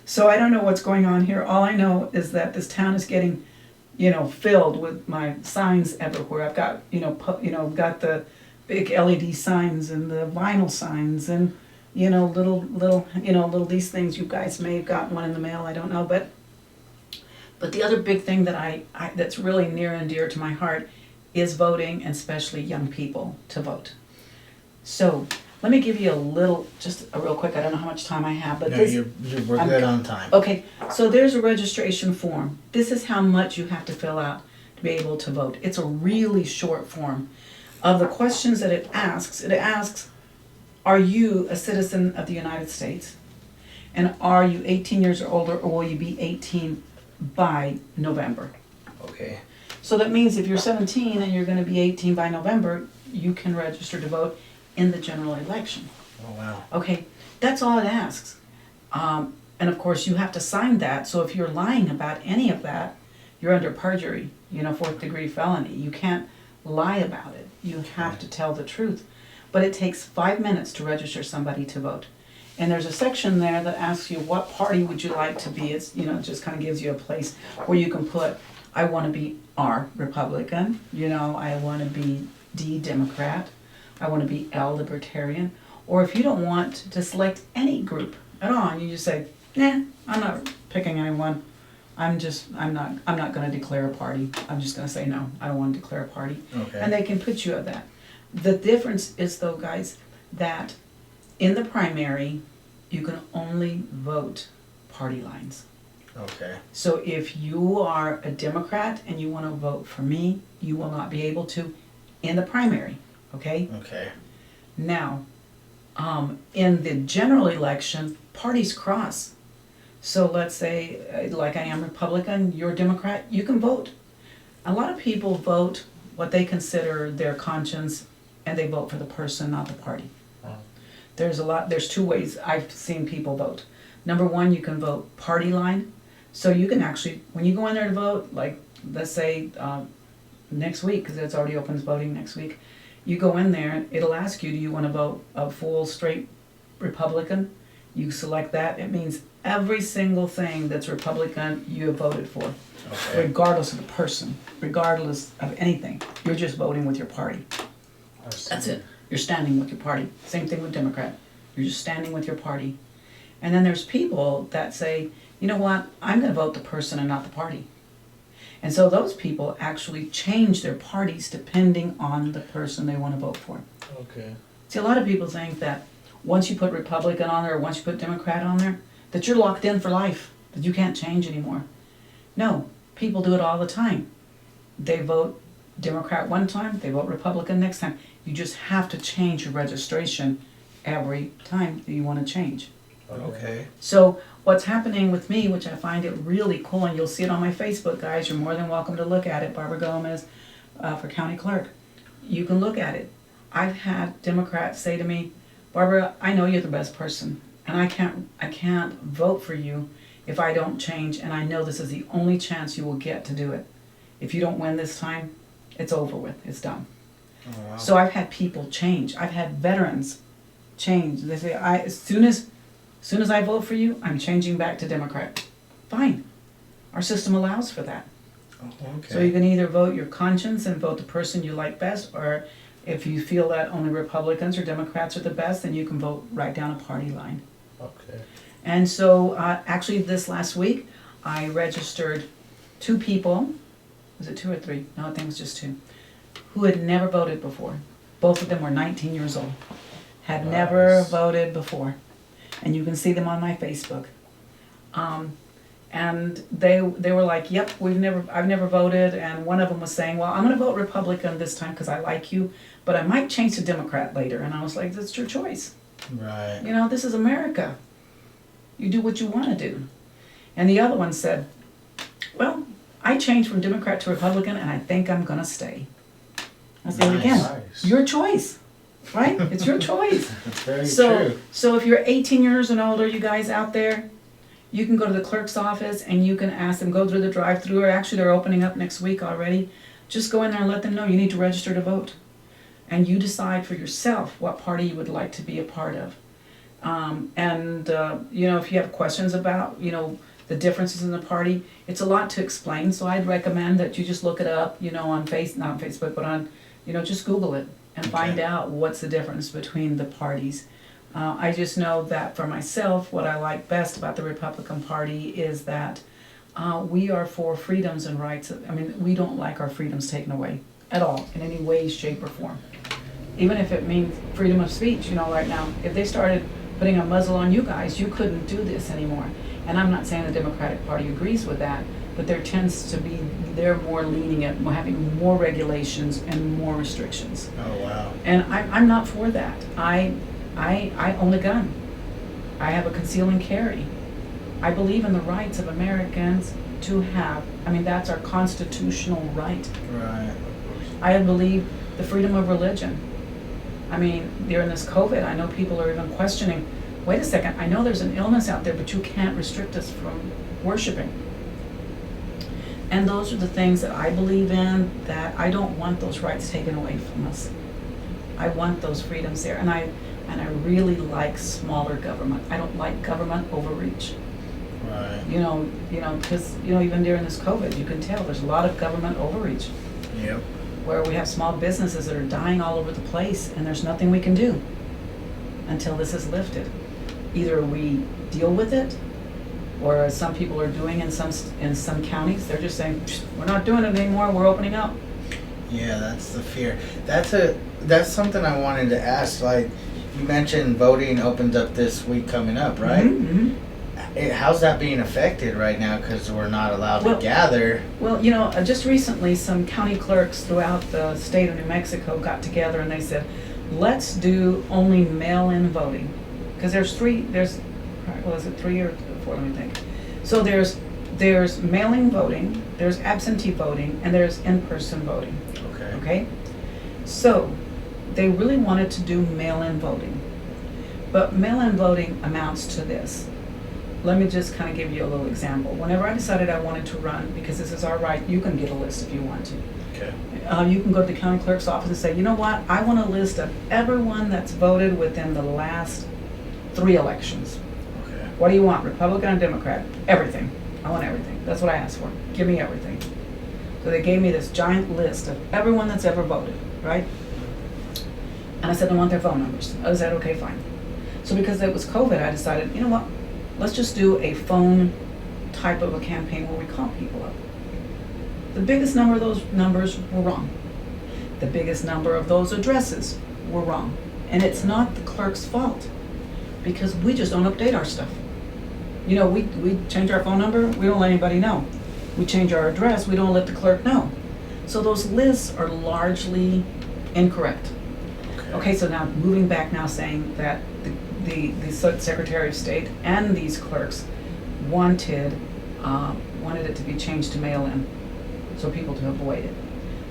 So I don't know what's going on here. All I know is that this town is getting, filled with my signs everywhere. I've got, got the big LED signs and the vinyl signs and, little these things. You guys may have gotten one in the mail, I don't know. But the other big thing that I that's really near and dear to my heart is voting, and especially young people to vote. So let me give you just a real quick, I don't know how much time I have, but No, this, we're good on time. okay, so there's a registration form. This is how much you have to fill out to be able to vote. It's a really short form. Of the questions that it asks, are you a citizen of the United States? And are you 18 years or older, or will you be 18 by November? Okay. So that means if you're 17 and you're gonna be 18 by November, you can register to vote in the general election. Oh, wow. Okay, that's all it asks. And of course, you have to sign that, so if you're lying about any of that, you're under perjury, 4th degree felony. You can't lie about it. You have to tell the truth. But it takes 5 minutes to register somebody to vote. And there's a section there that asks you, what party would you like to be? It's, it just kind of gives you a place where you can put, I want to be R, Republican, I want to be D, Democrat, I want to be L, Libertarian. Or if you don't want to select any group at all, and you just say, nah, I'm not picking anyone. I'm not going to declare a party. I'm just going to say no, I don't want to declare a party. Okay. And they can put you at that. The difference is, though, guys, that in the primary, you can only vote party lines. Okay. So if you are a Democrat and you want to vote for me, you will not be able to in the primary, okay? Okay. Now, in the general election, parties cross. So let's say, like I am Republican, you're Democrat, you can vote. A lot of people vote what they consider their conscience, and they vote for the person, not the party. Wow. There's two ways I've seen people vote. Number one, you can vote party line. So you can actually, when you go in there to vote, like let's say next week, because it's already opens voting next week, you go in there, it'll ask you, do you want to vote a full straight Republican? You select that. It means every single thing that's Republican you have voted for, Okay. regardless of the person, regardless of anything. You're just voting with your party. That's it. You're standing with your party. Same thing with Democrat. You're just standing with your party. And then there's people that say, you know what, I'm going to vote the person and not the party. And so those people actually change their parties depending on the person they want to vote for. Okay. See, a lot of people think that once you put Republican on there, or once you put Democrat on there, that you're locked in for life, that you can't change anymore. No, people do it all the time. They vote Democrat one time, they vote Republican next time. You just have to change your registration every time that you want to change. Okay. So what's happening with me, which I find it really cool, and you'll see it on my Facebook, guys, you're more than welcome to look at it, Barbara Gomez for County Clerk. You can look at it. I've had Democrats say to me, Barbara, I know you're the best person, and I can't vote for you if I don't change, and I know this is the only chance you will get to do it. If you don't win this time, it's over with, it's done. Oh, wow. So I've had people change. I've had veterans change. They say, as soon as I vote for you, I'm changing back to Democrat. Fine. Our system allows for that. Oh, So you okay. can either vote your conscience and vote the person you like best, or if you feel that only Republicans or Democrats are the best, then you can vote right down a party line. Okay. And so, actually, this last week, I registered 2 people. Was it 2 or 3? No, I think it was just 2. Who had never voted before. Both of them were 19 years old. Had never Nice. voted before. And you can see them on my Facebook. And they were like, "Yep, I've never voted." And one of them was saying, "Well, I'm going to vote Republican this time because I like you, but I might change to Democrat later." And I was like, "That's your choice. Right. You know, this is America. You do what you want to do." And the other one said, "Well, I changed from Democrat to Republican, and I think I'm going to stay." I said, Nice. "Again, Nice. your choice, right? It's your choice." That's very So, true. so if you're 18 years and older, you guys out there, you can go to the clerk's office and you can ask them, go through the drive-through, or actually they're opening up next week already. Just go in there and let them know you need to register to vote. And you decide for yourself what party you would like to be a part of. You know, if you have questions about, you know, the differences in the party, it's a lot to explain. So I'd recommend that you just look it up, you know, not on Facebook, but on, you know, just Google it and find Okay. out what's the difference between the parties. I just know that for myself, what I like best about the Republican Party is that we are for freedoms and rights. I mean, we don't like our freedoms taken away at all, in any way, shape, or form. Even if it means freedom of speech, you know, right now, if they started putting a muzzle on you guys, you couldn't do this anymore. And I'm not saying the Democratic Party agrees with that, but they're more leaning at having more regulations and more restrictions. Oh, wow. And I'm not for that. I own a gun. I have a conceal and carry. I believe in the rights of Americans to have, I mean, that's our constitutional right. Right. I believe the freedom of religion. I mean, during this COVID, I know people are even questioning, wait a second, I know there's an illness out there, but you can't restrict us from worshiping. And those are the things that I believe in, that I don't want those rights taken away from us. I want those freedoms there. And I really like smaller government. I don't like government overreach. Right. You know, because, you know, even during this COVID, you can tell there's a lot of government overreach Yep. where we have small businesses that are dying all over the place and there's nothing we can do until this is lifted. Either we deal with it, or as some people are doing in some counties, they're just saying, we're not doing it anymore, we're opening up. Yeah, that's the fear. That's something I wanted to ask. Like, you mentioned voting opens up this week coming up, right? Mhm. How's that being affected right now? Because we're not allowed Well- to gather. Well, you know, just recently, some county clerks throughout the state of New Mexico got together and they said, let's do only mail-in voting. Because there's 3 or 4, let me think. So there's mail-in voting, there's absentee voting, and there's in-person voting, Okay. okay? So, they really wanted to do mail-in voting. But mail-in voting amounts to this. Let me just kind of give you a little example. Whenever I decided I wanted to run, because this is our right, you can get a list if you want to. Okay. You can go to the county clerk's office and say, you know what, I want a list of everyone that's voted within the last 3 elections. Okay. What do you want, Republican or Democrat? Everything. I want everything. That's what I asked for. Give me everything. So they gave me this giant list of everyone that's ever voted, right? And I said, I want their phone numbers. I said, okay, fine. So because it was COVID, I decided, you know what, let's just do a phone type of a campaign where we call people up. The biggest number of those numbers were wrong. The biggest number of those addresses were wrong. And it's not the clerk's fault, because we just don't update our stuff. You know, we change our phone number, we don't let anybody know. We change our address, we don't let the clerk know. So those lists are largely incorrect. Okay, so now moving back now, saying that the Secretary of State and these clerks wanted it to be changed to mail-in, so people to avoid it.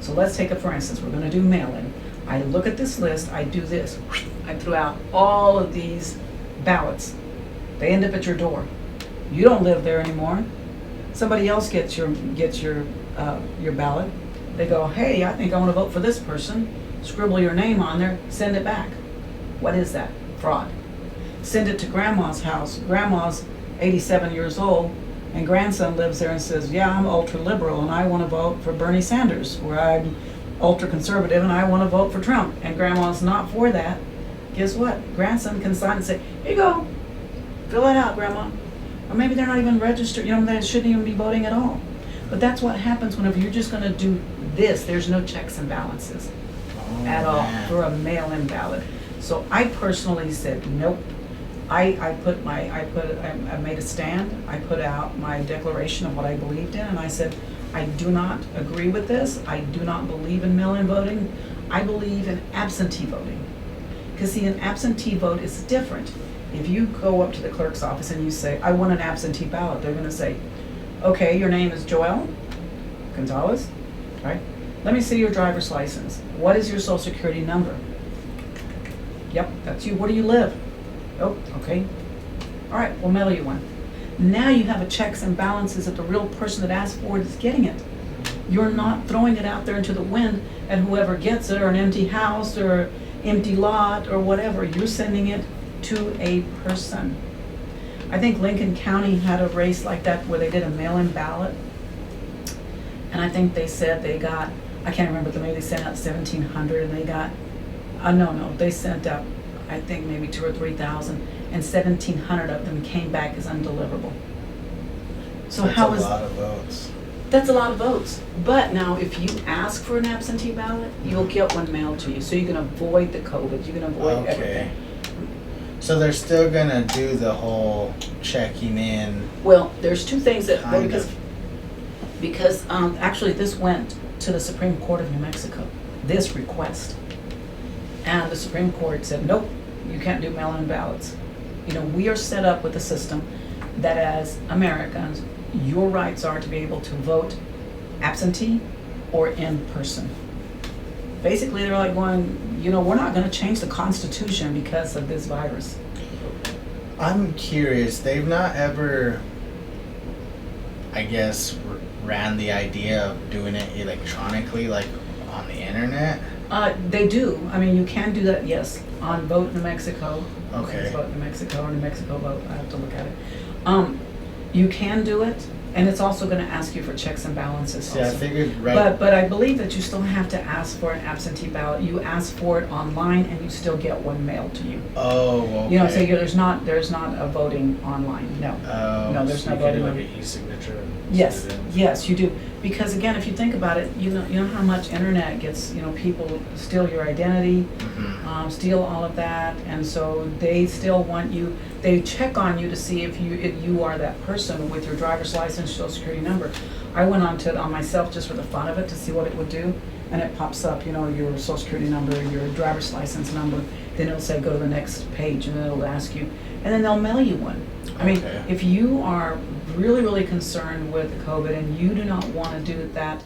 So let's take it for instance, we're gonna do mail-in. I look at this list, I do this, I threw out all of these ballots. They end up at your door. You don't live there anymore. Somebody else gets your ballot. They go, hey, I think I wanna vote for this person. Scribble your name on there, send it back. What is that? Fraud. Send it to grandma's house. Grandma's 87 years old. And grandson lives there and says, yeah, I'm ultra liberal and I want to vote for Bernie Sanders, where I'm ultra conservative and I want to vote for Trump. And grandma's not for that. Guess what? Grandson can sign and say, here you go, fill it out, grandma. Or maybe they're not even registered, they shouldn't even be voting at all. But that's what happens whenever you're just going to do this. There's no checks and balances at all for a mail-in ballot. So I personally said, nope. I made a stand. I put out my declaration of what I believed in, and I said, I do not agree with this. I do not believe in mail-in voting. I believe in absentee voting. Because see, an absentee vote is different. If you go up to the clerk's office and you say, I want an absentee ballot, they're going to say, okay, your name is Joel Gonzalez, right? Let me see your driver's license. What is your social security number? Yep, that's you. Where do you live? Oh, okay. All right, we'll mail you one. Now you have a checks and balances that the real person that asked for it is getting it. You're not throwing it out there into the wind and whoever gets it, or an empty house or empty lot or whatever. You're sending it to a person. I think Lincoln County had a race like that where they did a mail-in ballot. And I think they said they got, I can't remember, maybe they sent out 1,700 and they got, they sent out, I think maybe 2,000 or 3,000, and 1,700 of them came back as undeliverable. So that's how a is lot of votes. That's a lot of votes. But now if you ask for an absentee ballot, you'll get one mailed to you. So you can avoid the COVID, you can avoid everything. So they're still gonna do the whole checking in. Well, there's two things that, Kind because actually this went to the Supreme Court of New Mexico, this request. And the Supreme Court said, nope, you can't do mail-in ballots. We are set up with a system that as Americans, your rights are to be able to vote absentee or in person. Basically, they're like going, we're not going to change the Constitution because of this virus. I'm curious, they've not ever, I guess, ran the idea of doing it electronically, like on the internet? They do. I mean, you can do that, yes, on Vote New Mexico. Okay. Vote New Mexico or New Mexico Vote. I have to look at it. You can do it, and it's also going to ask you for checks and balances. Yeah, I also. figured, right. But I believe that you still have to ask for an absentee ballot. You ask for it online, and you still get one mailed to you. Oh, okay. So there's not a voting online. No. Oh, No, there's So no you can do voting. like an e-signature. and Yes, send it in. yes, you do. Because again, if you think about it, you know how much internet gets, people steal your identity, steal all of that, and so they still want you, they check on you to see if you are that person with your driver's license, social security number. I went onto it on myself just for the fun of it to see what it would do, and it pops up, your social security number, your driver's license number, then it'll say go to the next page, and then it'll ask you, and then they'll mail you one. I mean, Okay. if you are really, really concerned with COVID and you do not want to do that,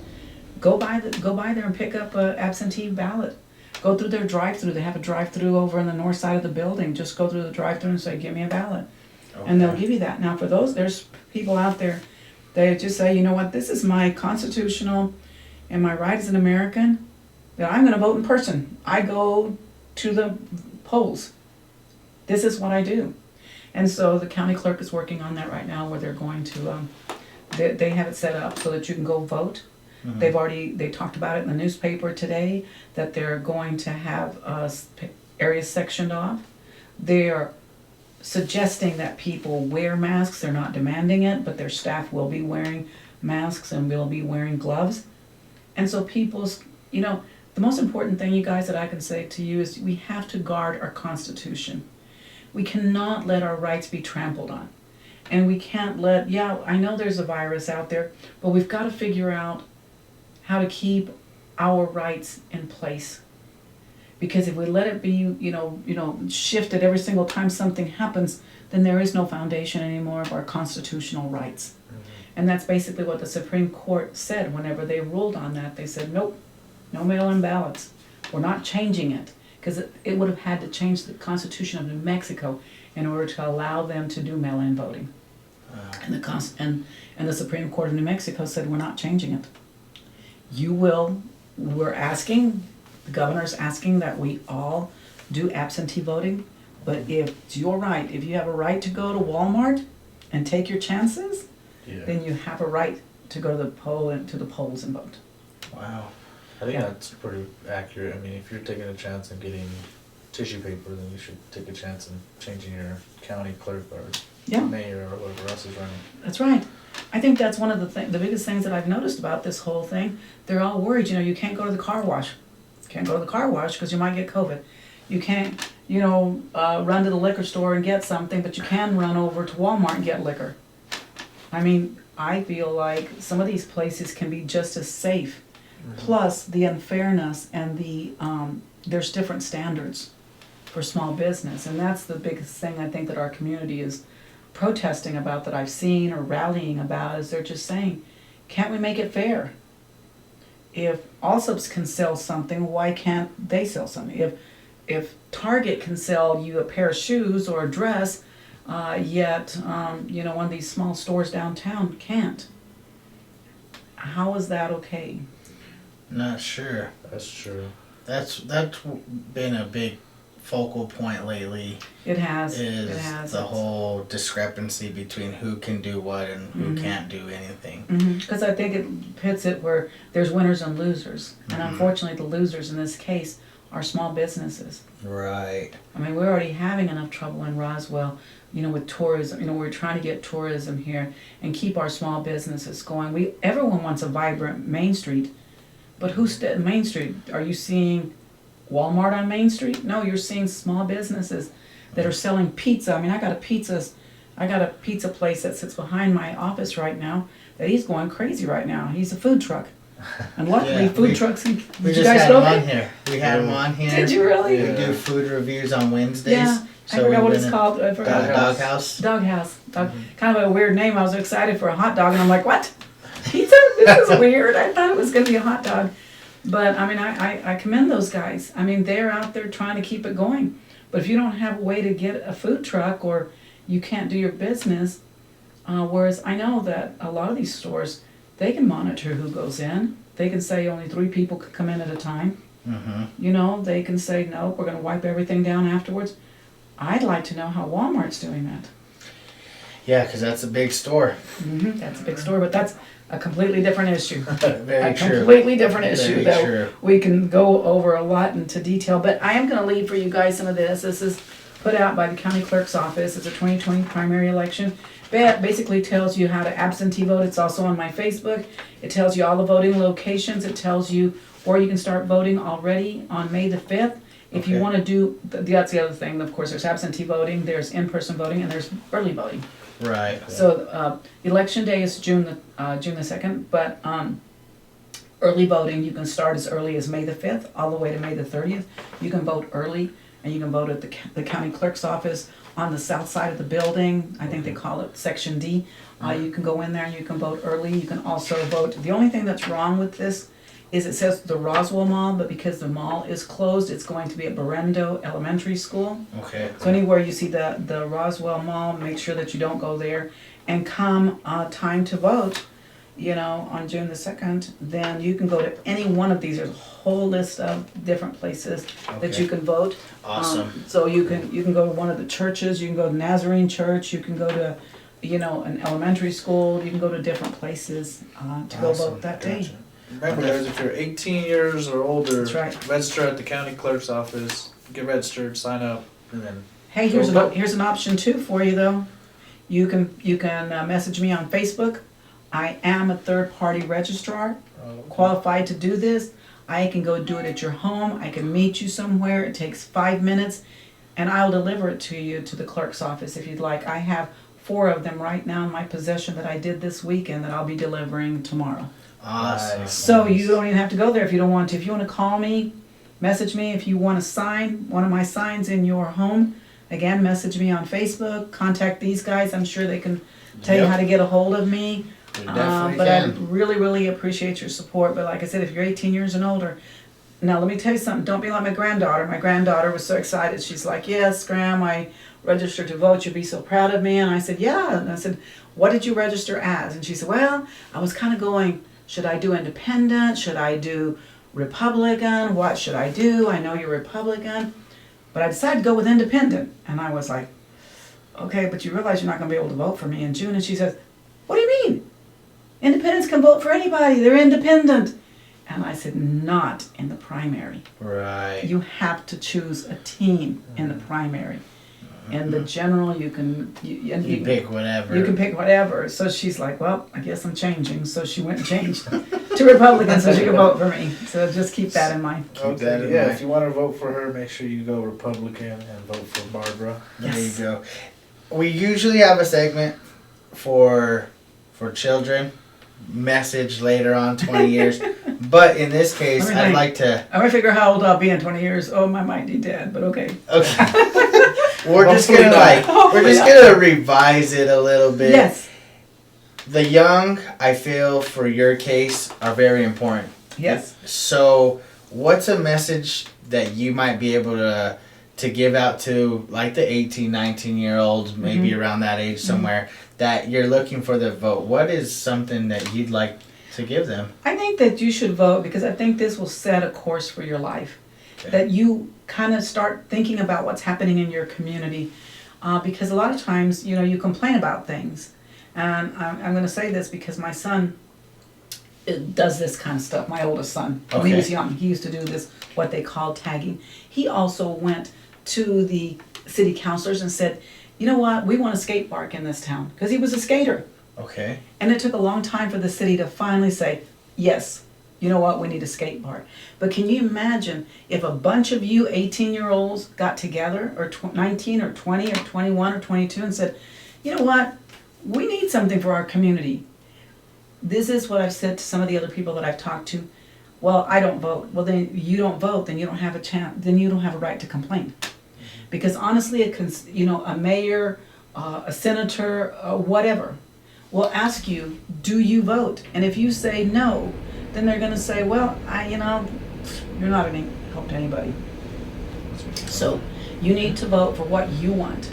go by there and pick up a absentee ballot. Go through their drive-through. They have a drive-through over on the north side of the building. Just go through the drive-through and say, give me a ballot. And they'll give you that. Now for those, there's people out there, they just say, you know what, this is my constitutional and my right as an American, that I'm going to vote in person. I go to the polls. This is what I do. And so the county clerk is working on that right now, where they're going to, they have it set up so that you can go vote. They talked about it in the newspaper today, that they're going to have areas sectioned off. They're suggesting that people wear masks. They're not demanding it, but their staff will be wearing masks and will be wearing gloves. And so people's, the most important thing, you guys, that I can say to you is we have to guard our Constitution. We cannot let our rights be trampled on. And we can't let, I know there's a virus out there, but we've got to figure out how to keep our rights in place. Because if we let it be, shifted every single time something happens, then there is no foundation anymore of our constitutional rights. And that's basically what the Supreme Court said whenever they ruled on that. They said, nope, no mail-in ballots. We're not changing it. Because it would have had to change the Constitution of New Mexico in order to allow them to do mail-in voting. And the Supreme Court of New Mexico said, we're not changing it. We're asking, the governor's asking that we all do absentee voting, but if it's your right, if you have a right to go to Walmart and take your chances, Yeah. then you have a right to go to the polls and vote. Wow. I think Yeah. that's pretty accurate. I mean, if you're taking a chance on getting tissue paper, then you should take a chance in changing your county clerk or Yeah. mayor or whoever else is running. That's right. I think that's one of the biggest things that I've noticed about this whole thing. They're all worried, you can't go to the car wash. Can't go to the car wash because you might get COVID. You can't, run to the liquor store and get something, but you can run over to Walmart and get liquor. I mean, I feel like some of these places can be just as safe. Plus the unfairness and there's different standards for small business. And that's the biggest thing I think that our community is protesting about, that I've seen or rallying about, is they're just saying, can't we make it fair? If Allsup's can sell something, why can't they sell something? If Target can sell you a pair of shoes or a dress, yet one of these small stores downtown can't. How is that okay? Not sure. That's true. That's been a big focal point lately. It has. Is It has. the whole discrepancy between who can do what and who can't do anything. Because I think it pits it where there's winners and losers, and unfortunately, the losers in this case are small businesses. Right. I mean, we're already having enough trouble in Roswell, with tourism. We're trying to get tourism here and keep our small businesses going. Everyone wants a vibrant Main Street, but who's Main Street? Are you seeing Walmart on Main Street? No, you're seeing small businesses that are selling pizza. I mean, I got a pizza place that sits behind my office right now that he's going crazy right now. He's a food truck. And luckily, Yeah, food trucks, We did you just guys had go him on there? here. We had him on here. Did you really? We do food reviews on Wednesdays. Yeah, I forgot what it's called. I forgot. Doghouse. Doghouse. Kind of a weird name. I was excited for a hot dog, and I'm like, what? Pizza? This is weird. I thought it was going to be a hot dog. But, I mean, I commend those guys. I mean, they're out there trying to keep it going. But if you don't have a way to get a food truck, or you can't do your business, whereas I know that a lot of these stores, they can monitor who goes in. They can say only 3 people can come in at a time. They can say, no, we're going to wipe everything down afterwards. I'd like to know how Walmart's doing that. Yeah, because that's a big store. That's a big store, but that's a completely different issue. Very a true. completely different issue Very that true. we can go over a lot into detail. But I am going to leave for you guys some of this. This is put out by the county clerk's office. It's a 2020 primary election. That basically tells you how to absentee vote. It's also on my Facebook. It tells you all the voting locations. It tells you where you can start voting already on May the 5th. If you Okay. want to do, that's the other thing. Of course, there's absentee voting, there's in-person voting, and there's early voting. Right. So election day is June the 2nd, but early voting, you can start as early as May the 5th, all the way to May the 30th. You can vote early, and you can vote at the county clerk's office on the south side of the building. I think they call it Section D. You can go in there and you can vote early. You can also vote. The only thing that's wrong with this is it says the Roswell Mall, but because the mall is closed, it's going to be at Berendo Elementary School. Okay. So anywhere you see the Roswell Mall, make sure that you don't go there. And come time to vote, on June the 2nd, then you can go to any one of these. There's a whole list of different places that Okay. you can vote. Awesome. So you can go to one of the churches, you can go to Nazarene Church, you can go to, an elementary school, you can go to different places to go Awesome. vote that day. Gotcha. Remember, guys, if you're 18 years or older, That's right. register at the county clerk's office, get registered, sign up, and then Hey, here's Go. here's an option too for you though. You can message me on Facebook. I am a third-party registrar, qualified to do this. I can go do it at your home. I can meet you somewhere. It takes 5 minutes, and I'll deliver it to you to the clerk's office if you'd like. I have 4 of them right now in my possession that I did this weekend that I'll be delivering tomorrow. Awesome. So you don't even have to go there if you don't want to. If you want to call me, message me. If you want to sign one of my signs in your home, again, message me on Facebook. Contact these guys. I'm sure they can tell you Yep. how to get a hold of me. You definitely But I can. really, really appreciate your support. But like I said, if you're 18 years and older, now let me tell you something. Don't be like my granddaughter. My granddaughter was so excited. She's like, yes, Graham, I registered to vote. You'll be so proud of me. And I said, yeah. And I said, what did you register as? And she said, well, I was kind of going, should I do independent? Should I do Republican? What should I do? I know you're Republican. But I decided to go with independent. And I was like, okay, but you realize you're not going to be able to vote for me in June. And she says, What do you mean? Independents can vote for anybody. They're independent. And I said, not in the primary. Right. You have to choose a team in the primary. In the general, you can pick whatever. You can pick whatever. So she's like, well, I guess I'm changing. So she went and changed to Republican so she could vote for me. So just keep that in mind. Keep that in Yeah, mind. if you want to vote for her, make sure you go Republican and vote for Barbara. There you Yes. go. We usually have a segment for children. Message later on, 20 years. But in this case, I'd like to. I'm gonna figure how old I'll be in 20 years. Oh, I might be dead, but okay. Okay. We're just Hopefully gonna not. we're just gonna revise it a little bit. Yes. The young, I feel, for your case, are very important. Yes. So, what's a message that you might be able to give out to, like, the 18, 19-year-olds, maybe around that age somewhere, that you're looking for the vote? What is something that you'd like to give them? I think that you should vote because I think this will set a course for your life. Okay. That you kind of start thinking about what's happening in your community. Because a lot of times, you complain about things. And I'm going to say this because my son does this kind of stuff, my oldest son. When he Okay. was young, he used to do this, what they call tagging. He also went to the city councilors and said, you know what, we want a skate park in this town. Because he was a skater. Okay. And it took a long time for the city to finally say, yes, you know what, we need a skate park. But can you imagine if a bunch of you 18-year-olds got together, or 19 or 20 or 21 or 22 and said, you know what, we need something for our community. This is what I've said to some of the other people that I've talked to. Well, I don't vote. Well, then you don't vote, then you don't have a chance, then you don't have a right to complain. Because honestly, a mayor, a senator, whatever, will ask you, do you vote? And if you say no, then they're going to say, well, you're not any help to anybody. So you need to vote for what you want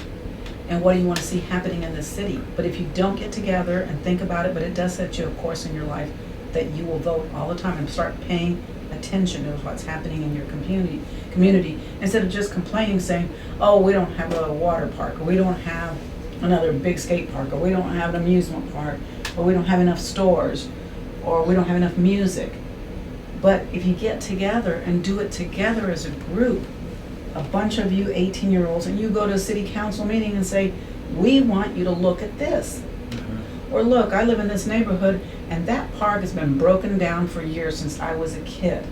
and what do you want to see happening in this city. But if you don't get together and think about it, but it does set you a course in your life that you will vote all the time and start paying attention to what's happening in your community instead of just complaining, saying, oh, we don't have a water park, or we don't have another big skate park, or we don't have an amusement park, or we don't have enough stores, or we don't have enough music. But if you get together and do it together as a group, a bunch of you 18-year-olds, and you go to a city council meeting and say, we want you to look at this. Or look, I live in this neighborhood and that park has been broken down for years since I was a kid.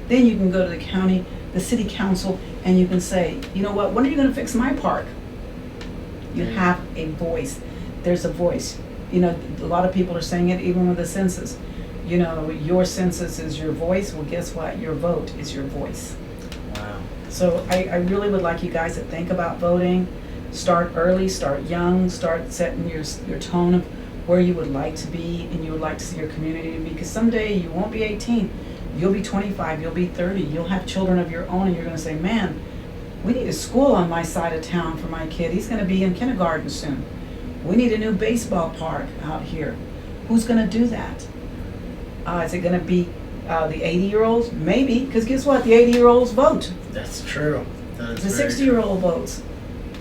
Then you can go to the city council, and you can say, you know what, when are you going to fix my park? You have a voice. There's a voice. A lot of people are saying it even with the census. Your census is your voice. Well, guess what? Your vote is your voice. Wow. So I really would like you guys to think about voting. Start early, start young, start setting your tone of where you would like to be and you would like to see your community to be. Because someday you won't be 18, you'll be 25, you'll be 30, you'll have children of your own, and you're going to say, man, we need a school on my side of town for my kid. He's going to be in kindergarten soon. We need a new baseball park out here. Who's going to do that? Is it going to be the 80-year-olds? Maybe, because guess what? The 80-year-olds vote. That's true. That's The very 60-year-old votes.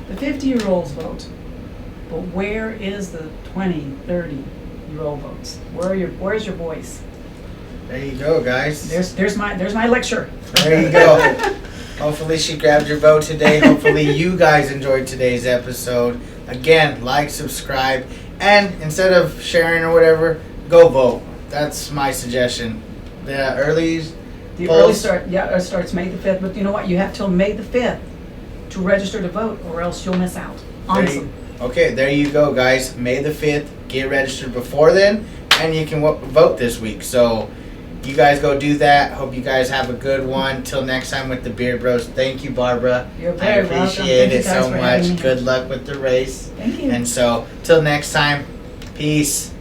The 50-year-olds vote. But where is the 20, 30-year-old votes? Where's your voice? There you go, guys. There's my lecture. There you go. Hopefully she grabbed your vote today. Hopefully you guys enjoyed today's episode. Again, like, subscribe, and instead of sharing or whatever, go vote. That's my suggestion. The early polls. Starts May the 5th. But you know what? You have till May the 5th to register to vote, or else you'll miss out. Honestly. Okay, there you go, guys. May the 5th. Get registered before then, and you can vote this week. So you guys go do that. Hope you guys have a good one. Till next time with the Beard Bros. Thank you, Barbara. You're very welcome. appreciate Thank you it guys so for having much. me. Good luck with the race. Thank you. And so, till next time, peace.